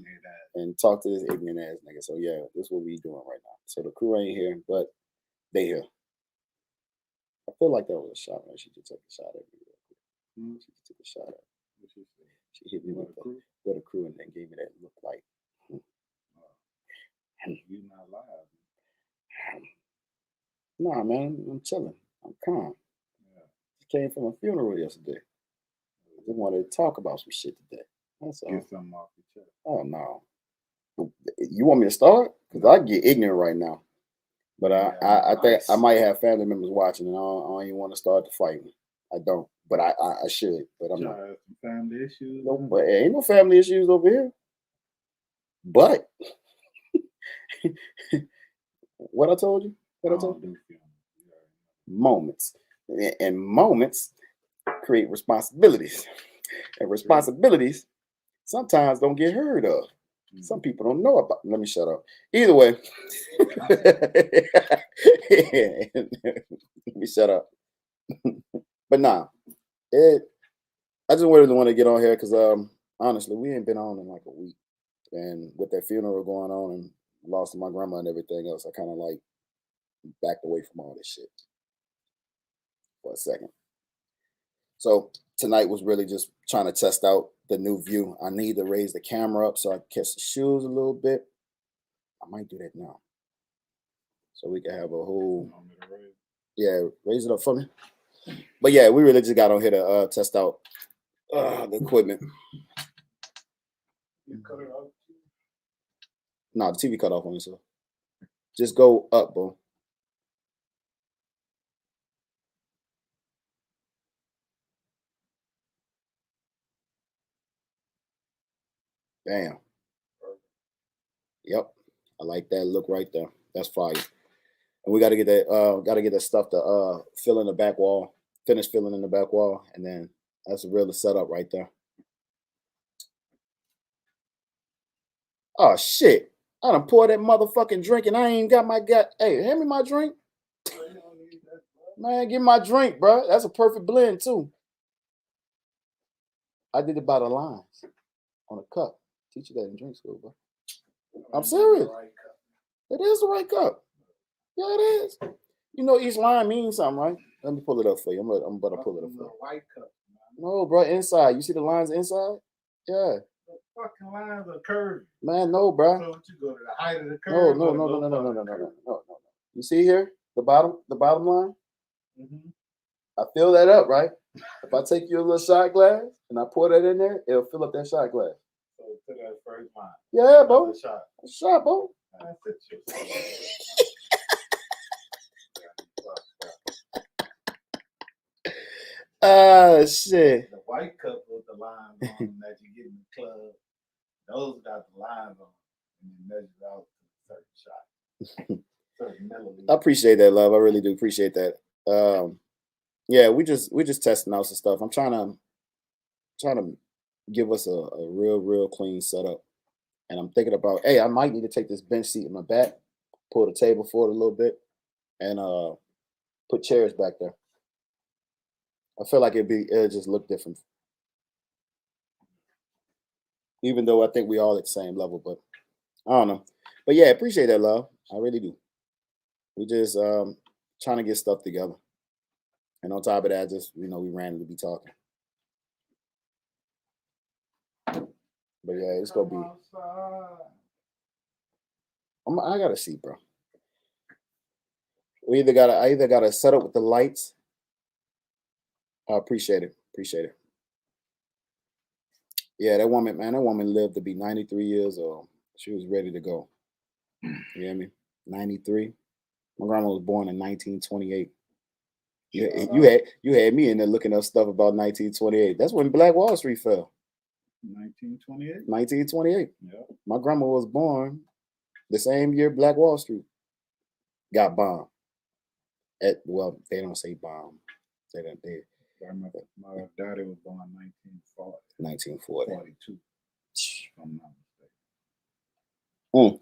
and talked to this ignorant ass nigga. So yeah, this is what we doing right now. So the crew ain't here, but they here. I feel like that was a shot, man. She just took a shot at me. She just took a shot at me. She hit me with the crew and then gave me that look like. You not live. Nah, man, I'm chilling. I'm calm. Yeah. Just came from a funeral yesterday. I just wanted to talk about some shit today. That's all. Get something off your chest. Oh no. You want me to start? Because I get ignorant right now. But I think I might have family members watching, and I don't even want to start the fighting. I don't, but I should, but I'm not. Some family issues. No, but ain't no family issues over here. But what I told you, what I told you, moments, and moments create responsibilities, and responsibilities sometimes don't get heard of. Some people don't know about. Let me shut up. Either way, let me shut up. But nah, I just wanted to get on here because honestly, we ain't been on in like a week, and with that funeral going on and loss of my grandma and everything else, I kind of like backed away from all this shit for a second. So tonight was really just trying to test out the new view. I need to raise the camera up so I can catch the shoes a little bit. I might do that now, so we can have a whole. Yeah, raise it up for me. But yeah, we really just got on here to test out the equipment. You cut it off? No, the TV cut off on itself. Just go up, bro. Damn. Yep. I like that look right there. That's fire. And we gotta get that stuff to fill in the back wall, finish filling in the back wall, and then that's a real setup right there. Oh shit. I done poured that motherfucking drink and I ain't got my hey, hand me my drink. Man, give me my drink, bro. That's a perfect blend too. I did it by the lines on a cup. Teach you that in drink school, bro. I'm serious. It is the right cup. Yeah, it is. You know, each line means something, right? Let me pull it up for you. I'm about to pull it up for you. White cup. No, bro, inside. You see the lines inside? Yeah. The fucking lines are curved. Man, no, bro. So you go to the height of the curve. No. You see here the bottom line? Mm-hmm. I fill that up, right? If I take you a little shot glass and I pour that in there, it'll fill up that shot glass. So to that first line. Yeah, bro. Shot, bro. Shit. The white cup with the lines on that you get in the club, those got the lines on and you measure out to a certain shot. Certain milliliters. I appreciate that, love. I really do appreciate that. Yeah, we just testing out some stuff. I'm trying to give us a real clean setup. And I'm thinking about, hey, I might need to take this bench seat in my back, pull the table forward a little bit, and put chairs back there. I feel like it'd just look different. Even though I think we all at the same level, but I don't know. But yeah, appreciate that, love. I really do. We just trying to get stuff together. And on top of that, just we randomly be talking. But yeah, it's gonna be. I gotta see, bro. I either gotta set up with the lights. I appreciate it. Yeah, that woman lived to be 93 years old. She was ready to go. You hear me? 93. My grandma was born in 1928. You had me in there looking up stuff about 1928. That's when Black Wall Street fell. 1928. 1928. Yeah. My grandma was born the same year Black Wall Street got bombed. Well, they don't say bomb. They don't. My daddy was born in 1940. 42. I'm not mistaken.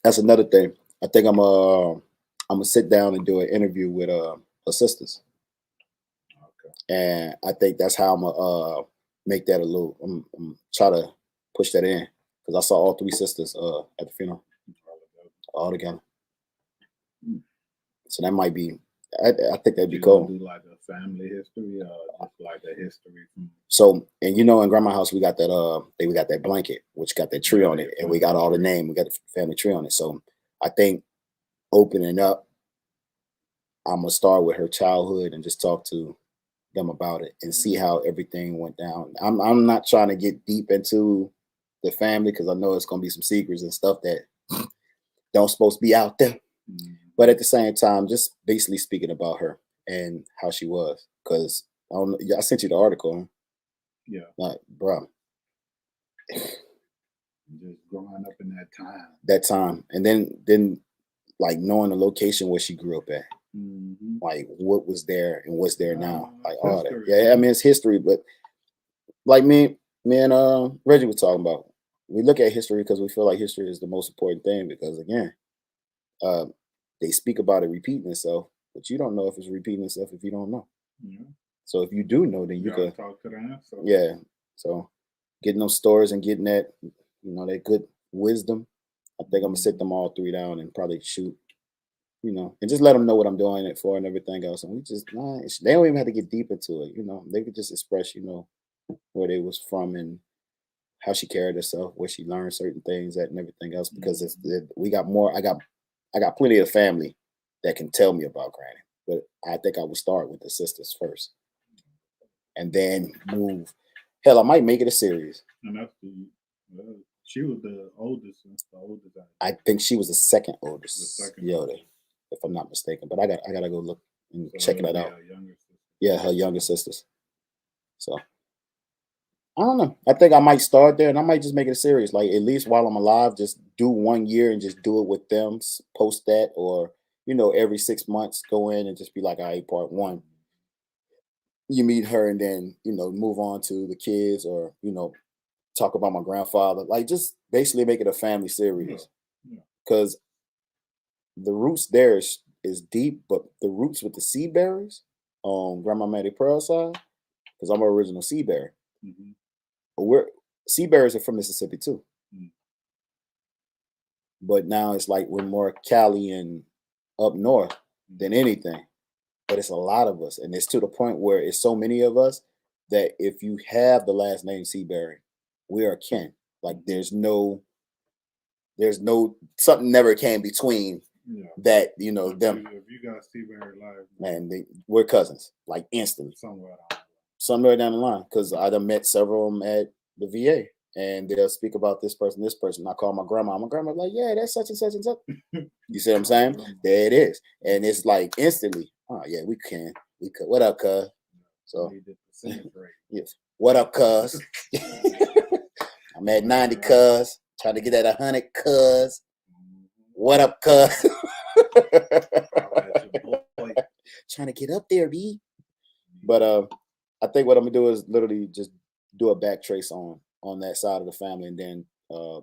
That's another thing. I think I'm gonna sit down and do an interview with her sisters. Okay. And I think that's how I'm gonna make that a little. I'm try to push that in because I saw all three sisters at the funeral all together. So that might be. I think that'd be cool. Do like a family history, just like a history. So, and in grandma's house, we got that. We got that blanket, which got that tree on it, and we got all the name. We got the family tree on it. So, I think opening up, I'm gonna start with her childhood and just talk to them about it and see how everything went down. I'm not trying to get deep into the family because I know it's gonna be some secrets and stuff that don't supposed to be out there. But at the same time, just basically speaking about her and how she was. Because I sent you the article. Yeah. Like, bro. Just growing up in that time. That time. And then like knowing the location where she grew up at. Mm-hmm. Like what was there and what's there now. Like all that. History. Yeah, I mean it's history, but like me and Reggie were talking about. We look at history because we feel like history is the most important thing because again, they speak about it repeating itself, but you don't know if it's repeating itself if you don't know. Yeah. So if you do know, then you can talk to them. So. Yeah. So getting those stories and getting that, that good wisdom. I think I'm gonna sit them all three down and probably shoot, and just let them know what I'm doing it for and everything else. And we just they don't even have to get deep into it. They could just express, where they was from and how she carried herself, where she learned certain things at and everything else. Because we got more. I got plenty of family that can tell me about Granny, but I think I would start with the sisters first, and then move. Hell, I might make it a series. And that's she was the oldest. I think she was the second oldest. If I'm not mistaken. But I gotta go look and check that out. Yeah, her younger sisters. So I don't know. I think I might start there, and I might just make it a series. Like at least while I'm alive, just do 1 year and just do it with them. Post that, or every 6 months, go in and just be like, "All right, part 1." You meet her, and then move on to the kids, or talk about my grandfather. Like just basically make it a family series, because the roots there is deep, but the roots with the Seaberries on Grandma Mattie Pearl's side, because I'm an original Seaberry. Mm-hmm. We're Seaberries are from Mississippi too. But now it's like we're more Cali and up north than anything. But it's a lot of us, and it's to the point where it's so many of us that if you have the last name Seaberry, we are kin. Like there's no something never came between that them. If you got Seaberry live, man, we're cousins like instantly. Somewhere down the line, because I done met several of them at the VA. And they'll speak about this person. I call my grandma. My grandma's like, yeah, that's such and such and such. You see what I'm saying? There it is. And it's like instantly, oh, yeah, we could. What up, cuz? So, yes. What up, cuz? I'm at 90, cuz. Trying to get at 100, cuz. What up, cuz? Trying to get up there, B. But I think what I'm going to do is literally just do a back trace on that side of the family, and then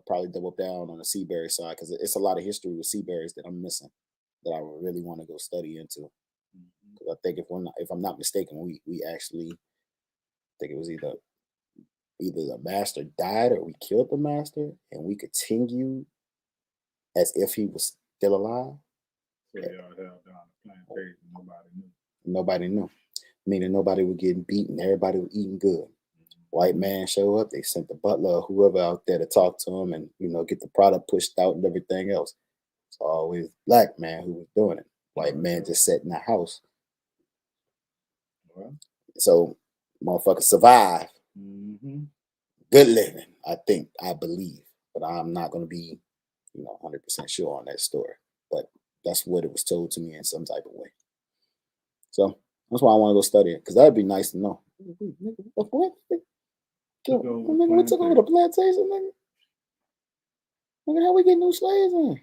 probably double down on the Seaberry side, because it's a lot of history with Seaberries that I'm missing that I really want to go study into. Because I think if I'm not mistaken, we actually think it was either the master died or we killed the master, and we continued as if he was still alive. So y'all held down the plantation. Nobody knew. Meaning nobody was getting beaten. Everybody was eating good. White man show up, they sent the butler or whoever out there to talk to him and get the product pushed out and everything else. It's always black man who was doing it. White man just sat in the house. So motherfuckers survive. Good living, I believe. But I'm not gonna be 100% sure on that story. But that's what it was told to me in some type of way. So that's why I want to go study it, because that'd be nice to know. What? We took over the plantation, nigga. Look at how we get new slaves in.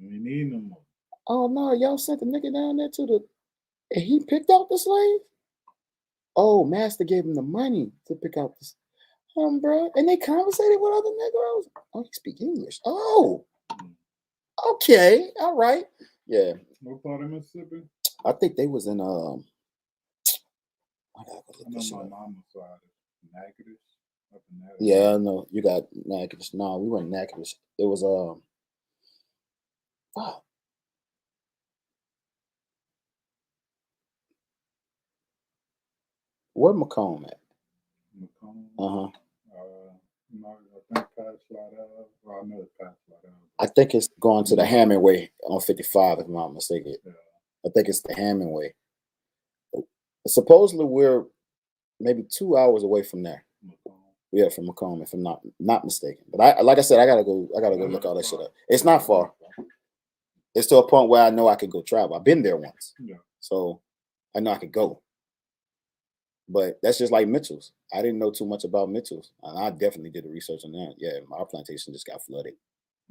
We need no more. Oh no, y'all sent the nigga down there and he picked out the slaves? Oh, master gave him the money to pick out this. Bro. And they conversated with other Negroes. Oh, he speak English. Oh. Okay. All right. Yeah. What part of Mississippi? I think they was in I know my mama's side is Natchitoches. Yeah, I know. You got Natchitoches. No, we weren't Natchitoches. It was where Macomb at? Macomb? Uh-huh. I think past Slidell. Well, I know it's past Slidell. I think it's going to the Hammond Way on 55, if I'm not mistaken. Yeah. I think it's the Hammond Way. Supposedly we're maybe 2 hours away from there. Yeah, from Macomb, if I'm not mistaken. But like I said, I gotta go look all that shit up. It's not far. it's to a point where I know I could go travel. I've been there once. Yeah. So I know I could go. But that's just like Mitchell's. I didn't know too much about Mitchell's. And I definitely did the research on that. Yeah, my plantation just got flooded.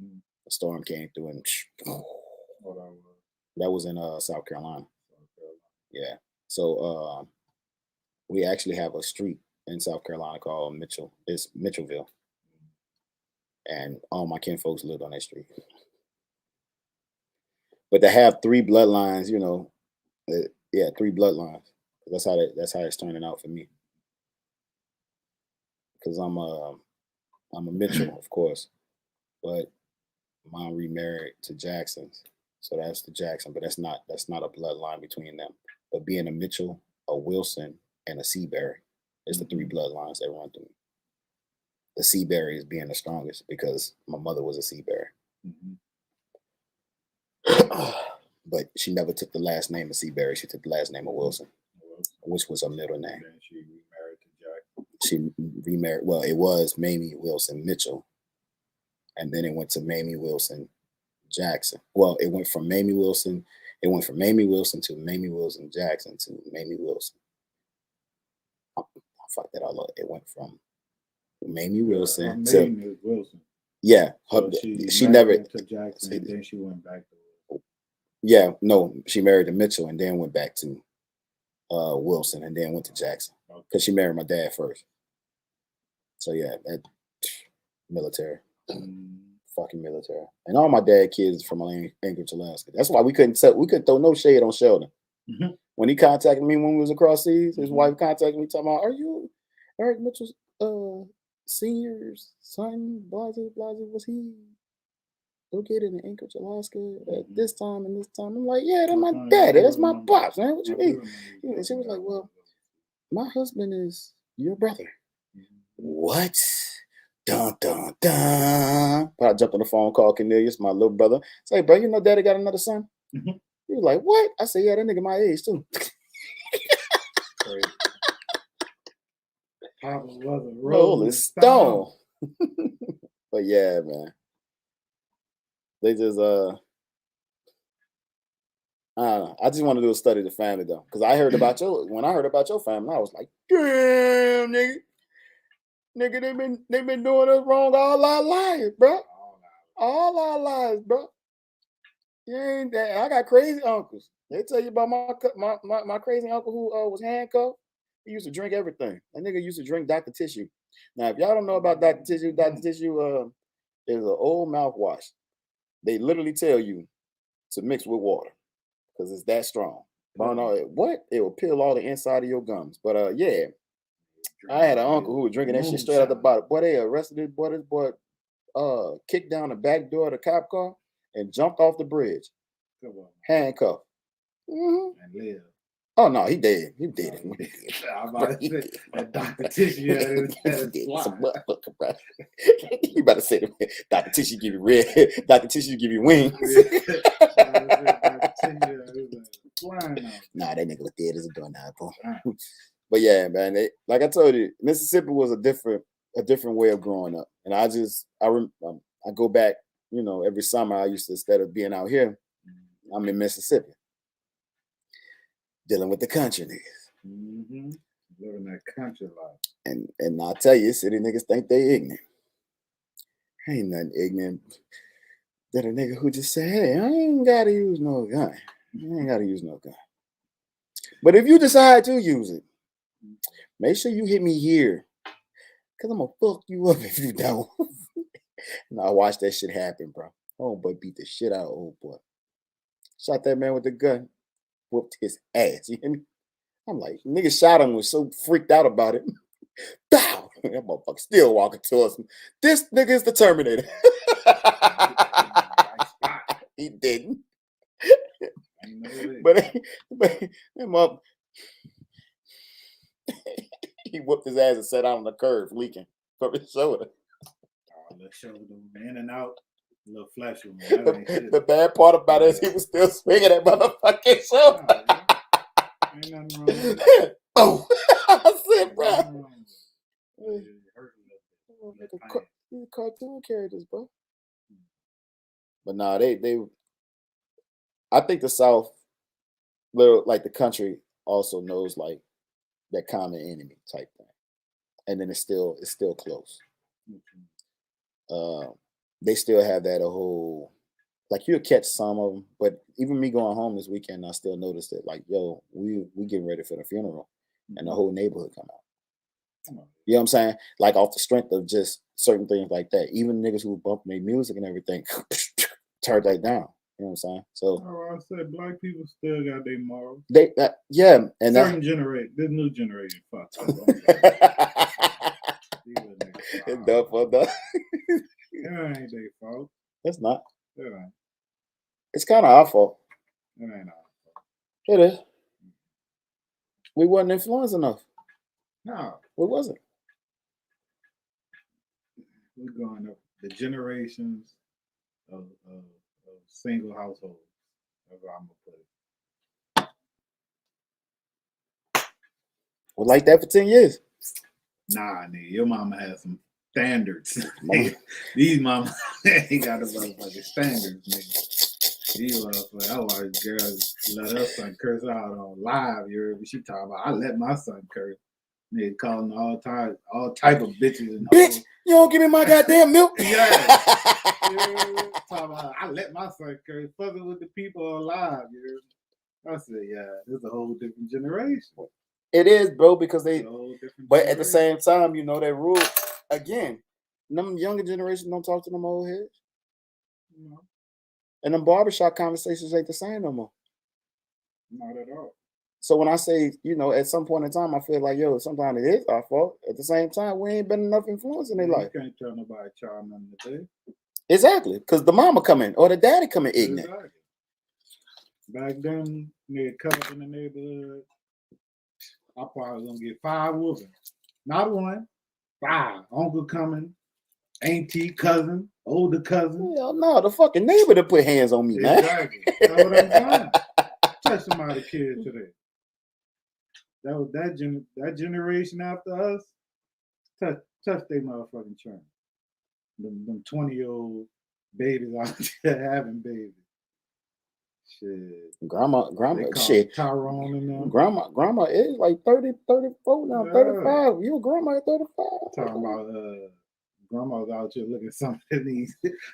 Mm. A storm came through and Oh, that was in South Carolina. Yeah. So we actually have a street in South Carolina called Mitchell. It's Mitchellville. And all my kinfolks lived on that street. But to have three bloodlines, you know, yeah, three bloodlines. That's how it's turning out for me. Because I'm a Mitchell, of course, but mom remarried to Jackson's, so that's the Jackson. But that's not a bloodline between them. But being a Mitchell, a Wilson, and a Seabury is the three bloodlines that run through me. The Seabury is being the strongest because my mother was a Seabury. But she never took the last name of Seabury. She took the last name of Wilson, which was her middle name. And she remarried to Jackson. She remarried. Well, it was Mamie Wilson Mitchell, and then it went to Mamie Wilson Jackson. Well, it went from Mamie Wilson. It went from Mamie Wilson to Mamie Wilson Jackson to Mamie Wilson. I fucked that all up. It went from Mamie Wilson to Mamie Wilson. Yeah, So she never to Jackson, and then she went back to. Yeah, no, she married to Mitchell and then went back to Wilson and then went to Jackson because she married my dad first. So yeah, that military, fucking military, and all my dad kids from Anchorage, Alaska. That's why we couldn't throw no shade on Sheldon. When he contacted me when we was across seas, his wife contacted me talking about, "Are you Eric Mitchell's senior's son? Blase, was he located in Anchorage, Alaska at this time and this time?" I'm like, "Yeah, that's my daddy. That's my pops, man. What you mean?" And she was like, "Well, my husband is your brother." What? Dun dun dun. But I jumped on the phone, called Cornelius, my little brother. Say, "Bro, you know daddy got another son?" He was like, "What?" I said, "Yeah, that nigga my age too." Rolling Stone. But yeah, man. They just I don't know. I just want to do a study of the family though. Because I heard about when I heard about your family, I was like, damn, nigga. Nigga, they've been doing us wrong all our lives, bro. All our lives, bro. You ain't that. I got crazy uncles. They tell you about my crazy uncle who was handcuffed. He used to drink everything. That nigga used to drink Dr. Tissue. Now, if y'all don't know about Dr. Tissue is an old mouthwash. They literally tell you to mix with water because it's that strong. Burn all it. What? It will peel all the inside of your gums. But yeah. I had an uncle who was drinking that shit straight out the bottle. Boy, they arrested this boy. This boy kicked down the back door of the cop car and jumped off the bridge. Handcuffed. And live. Oh no, he dead. He dead. I'm about to say that Dr. Tissue You about to say that Dr. Tissue give you red. Dr. Tissue give you wings. Nah, that nigga was dead as a doorknob. But yeah, man, like I told you, Mississippi was a different way of growing up. And I go back, you know, every summer I used to, instead of being out here, I'm in Mississippi. Dealing with the country niggas. Living that country life. And I'll tell you, city niggas think they ignorant. Ain't nothing ignorant than a nigga who just say, "Hey, I ain't gotta use no gun. I ain't gotta use no gun." But if you decide to use it, make sure you hit me here. Cause I'm gonna fuck you up if you don't. And I watched that shit happen, bro. Old boy beat the shit out of old boy. Shot that man with the gun, whooped his ass. You hear me? I'm like, nigga shot him, was so freaked out about it. Bow! That motherfucker still walking towards him. This nigga is the Terminator. He didn't. But him up. He whooped his ass and sat out on the curb, leaking from his shoulder. Oh, little shoulder in and out, a little flash. The bad part about it is he was still swinging that motherfucking shoulder. Ain't nothing wrong with it. Oh, I said, bro. These cartoon characters, bro. But nah, they I think the South, little like the country, also knows like that common enemy type thing, and then it's still close. They still have that a whole like you'll catch some of them, but even me going home this weekend, I still noticed it. Like, yo, we getting ready for the funeral, and the whole neighborhood come out. You know what I'm saying? Like off the strength of just certain things like that. Even niggas who bump their music and everything turn that down. You know what I'm saying? So I said black people still got their morals. They yeah, and certain generation, this new generation fucked up. It's dumb for that. It ain't their fault. It's not. It ain't. It's kind of our fault. It ain't our fault. It is. We wasn't influenced enough. No, we wasn't. We're going up the generations of single households. That's how I'm gonna put it. Well, like that for 10 years. Nah, nigga, your mama has some standards. These mama ain't got the motherfucking standards, nigga. These motherfuckers, oh, our girls let her son curse out on live. You heard what she talking about? I let my son curse. Nigga calling all type of bitches. And bitch, you don't give me my goddamn milk. Yeah. Talking about, I let my son curse, fucking with the people alive. You know? I said, yeah, this is a whole different generation. It is, bro, because but at the same time, you know, that rule again. Them younger generation don't talk to them old heads. No. And them barbershop conversations ain't the same no more. Not at all. So when I say, you know, at some point in time, I feel like, yo, sometimes it is our fault. At the same time, we ain't been enough influence in their life. You can't tell nobody charm them today. Exactly, because the mama coming or the daddy coming ignorant. Exactly. Back then, nigga cut up in the neighborhood. I probably gonna get 5 whoopings. Not 1, 5. Uncle coming, auntie, cousin, older cousin. Hell no, the fucking neighbor to put hands on me, man. Exactly. That's what I'm saying. Touch somebody's kid today. That was that generation after us. Touch their motherfucking churn. Them 20-year-old babies out there having babies. Shit. Grandma, shit. Tyrone and them. Grandma is like 30, 34 now, 35. You a grandma at 35. Talking about grandma's out here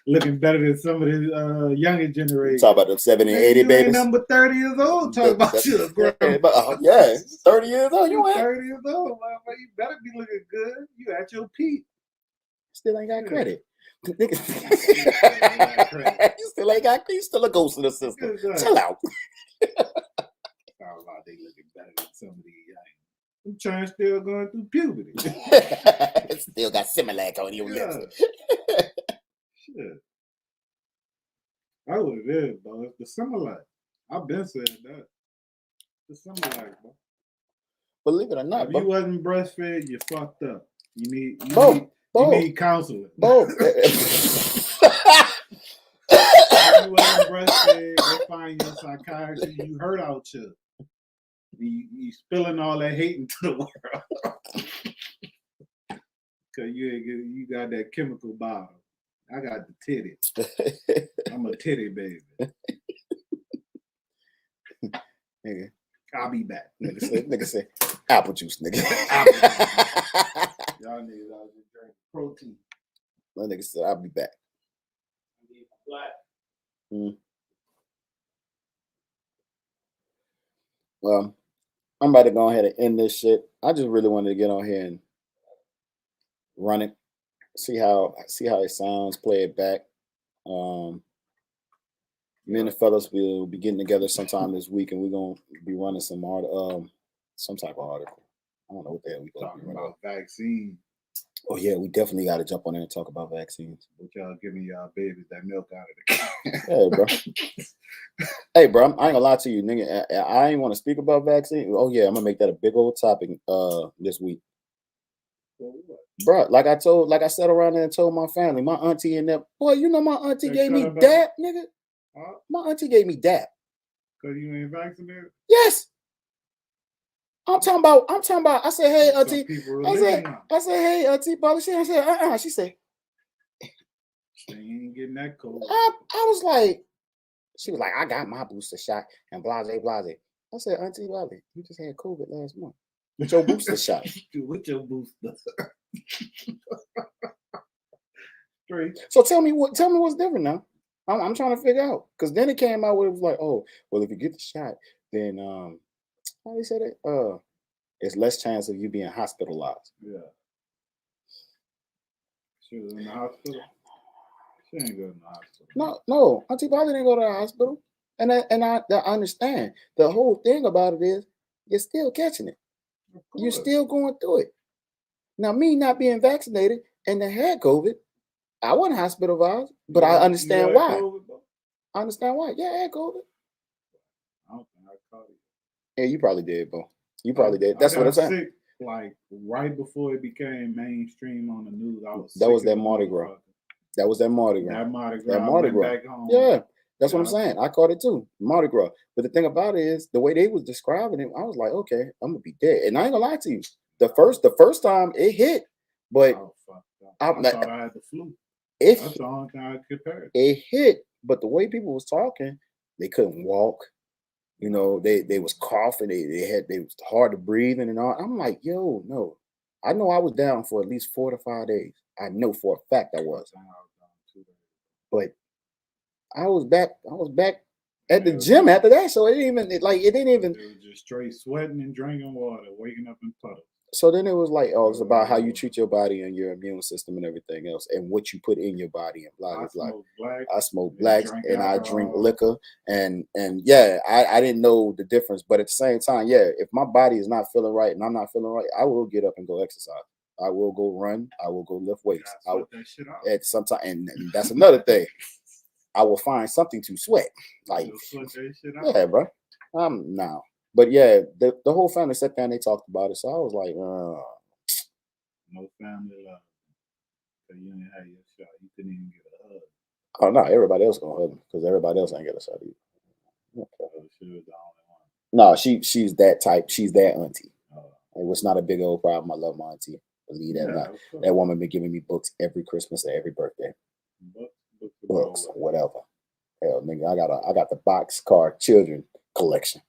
looking better than some of the younger generation. Talk about them 70 and 80 babies. Ain't number 30 years old. Talk about you, grandma. Yeah, 30 years old. You ain't 30 years old. You better be looking good. You at your peak. Still ain't got credit. You still ain't got. You still a ghost in the system. Chill out. Talk about they looking better than some of these young. I'm trying still going through puberty. Still got Similac on your lips. Shit. That's what it is, bro. It's the Similac. I've been saying that. The Similac, bro. Believe it or not, if you wasn't breastfed, you fucked up. You need counseling. Both. If you wasn't breastfed, they find you a psychiatrist. You hurt out you. You spilling all that hate into the world. Cause you got that chemical bottle. I got the titty. I'm a titty baby. Nigga. I'll be back. Nigga say apple juice, nigga. Apple juice. Y'all niggas out here drinking protein. My nigga said I'll be back. Well, I'm about to go ahead and end this shit. I just really wanted to get on here and run it, see how it sounds, play it back. Me and the fellas will be getting together sometime this week, and we're gonna be running some some type of article. I don't know what the hell we talking about. Vaccine. Oh yeah, we definitely got to jump on there and talk about vaccines. But y'all giving y'all babies that milk out of the can. Hey, bro. Hey, bro, I ain't gonna lie to you, nigga. I ain't want to speak about vaccine. Oh yeah, I'm gonna make that a big old topic this week. Bro, like I said around there and told my family, my auntie and them, boy, you know my auntie gave me dap, nigga. Huh? My auntie gave me dap. Cause you ain't vaccinated? Yes. I'm talking about. I said, hey, auntie. I said, hey, auntie, Bobby. I said, She said, she ain't getting that cold. I was like, She was like, I got my booster shot and blase. I said, Auntie Lovey, you just had COVID last month. With your booster shot. With your booster. So tell me what's different now. I'm trying to figure out. Because then it came out where it was like, oh, well, if you get the shot, then how do you say that? It's less chance of you being hospitalized. Yeah. She was in the hospital. She ain't go to the hospital. No. Auntie Polly didn't go to the hospital. And I understand. The whole thing about it is you're still catching it. You're still going through it. Now, me not being vaccinated and then had COVID, I wasn't hospitalized, but I understand why. COVID, I understand why. Yeah, I had COVID. I don't think I caught it. Yeah, you probably did, bro. You probably did. That's what I'm saying. Sick, like right before it became mainstream on the news. That was that Mardi Gras. That was that Mardi Gras. That Mardi Gras. Back home. Yeah, that's what I'm saying. I caught it too, Mardi Gras. But the thing about it is, the way they was describing it, I was like, okay, I'm gonna be dead. And I ain't gonna lie to you. The first time it hit, but I thought I had the flu. That's the only thing I compared. It hit, but the way people was talking, they couldn't walk. You know, they was coughing. They was hard to breathe and all. I'm like, yo, no. I know I was down for at least 4 to 5 days. I know for a fact I was. But I was back at the gym after that. So it didn't even. It was just straight sweating and drinking water, waking up in puddles. So then it was like, oh, it's about how you treat your body and your immune system and everything else, and what you put in your body and blah blah blah. I smoke blacks and I drink liquor, and yeah, I didn't know the difference, but at the same time, yeah, if my body is not feeling right and I'm not feeling right, I will get up and go exercise. I will go run. I will go lift weights. At some time, and that's another thing. I will find something to sweat. Like, yeah, bro. Now. But yeah, the whole family sat down, they talked about it. So I was like, no family love. So you didn't have your shot. You couldn't even get a hug. Oh no, everybody else gonna hug me because everybody else ain't get a shot either. Okay. She was the only No, one. she's that type. She's that auntie. It was not a big old problem. I love my auntie. Believe that or not. That woman been giving me books every Christmas and every birthday. Books, whatever. Hell, nigga, I got the boxcar children collection.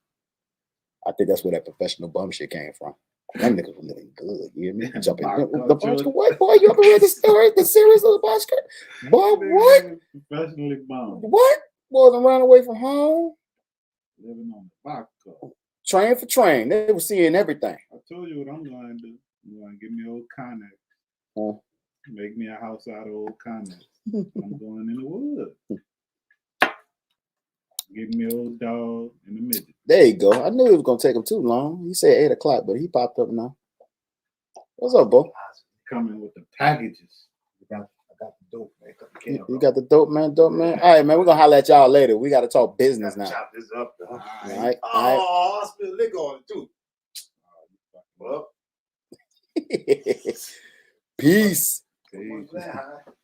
I think that's where that professional bum shit came from. Them niggas were living good. You hear me? Jumping the boxcar. What, boy? You ever read the story, the series of the boxcar? Boy, what? Professionally bum. What? Boys ran away from home. Living on the boxcar. Train for train. They were seeing everything. I told you what I'm going to do. I'm going to give me old Connex. Make me a house out of old Connex. I'm going in the woods. Give me an old dog and a midget. There you go. I knew it was gonna take him too long. He said 8 o'clock, but he popped up now. What's up, bro? Coming with the packages. I got the dope, man. You got the dope, man. All right, man. We're gonna holler at y'all later. We gotta talk business now. Chop this up, though. All right. I spilled liquor on it too. Well. Peace. Peace.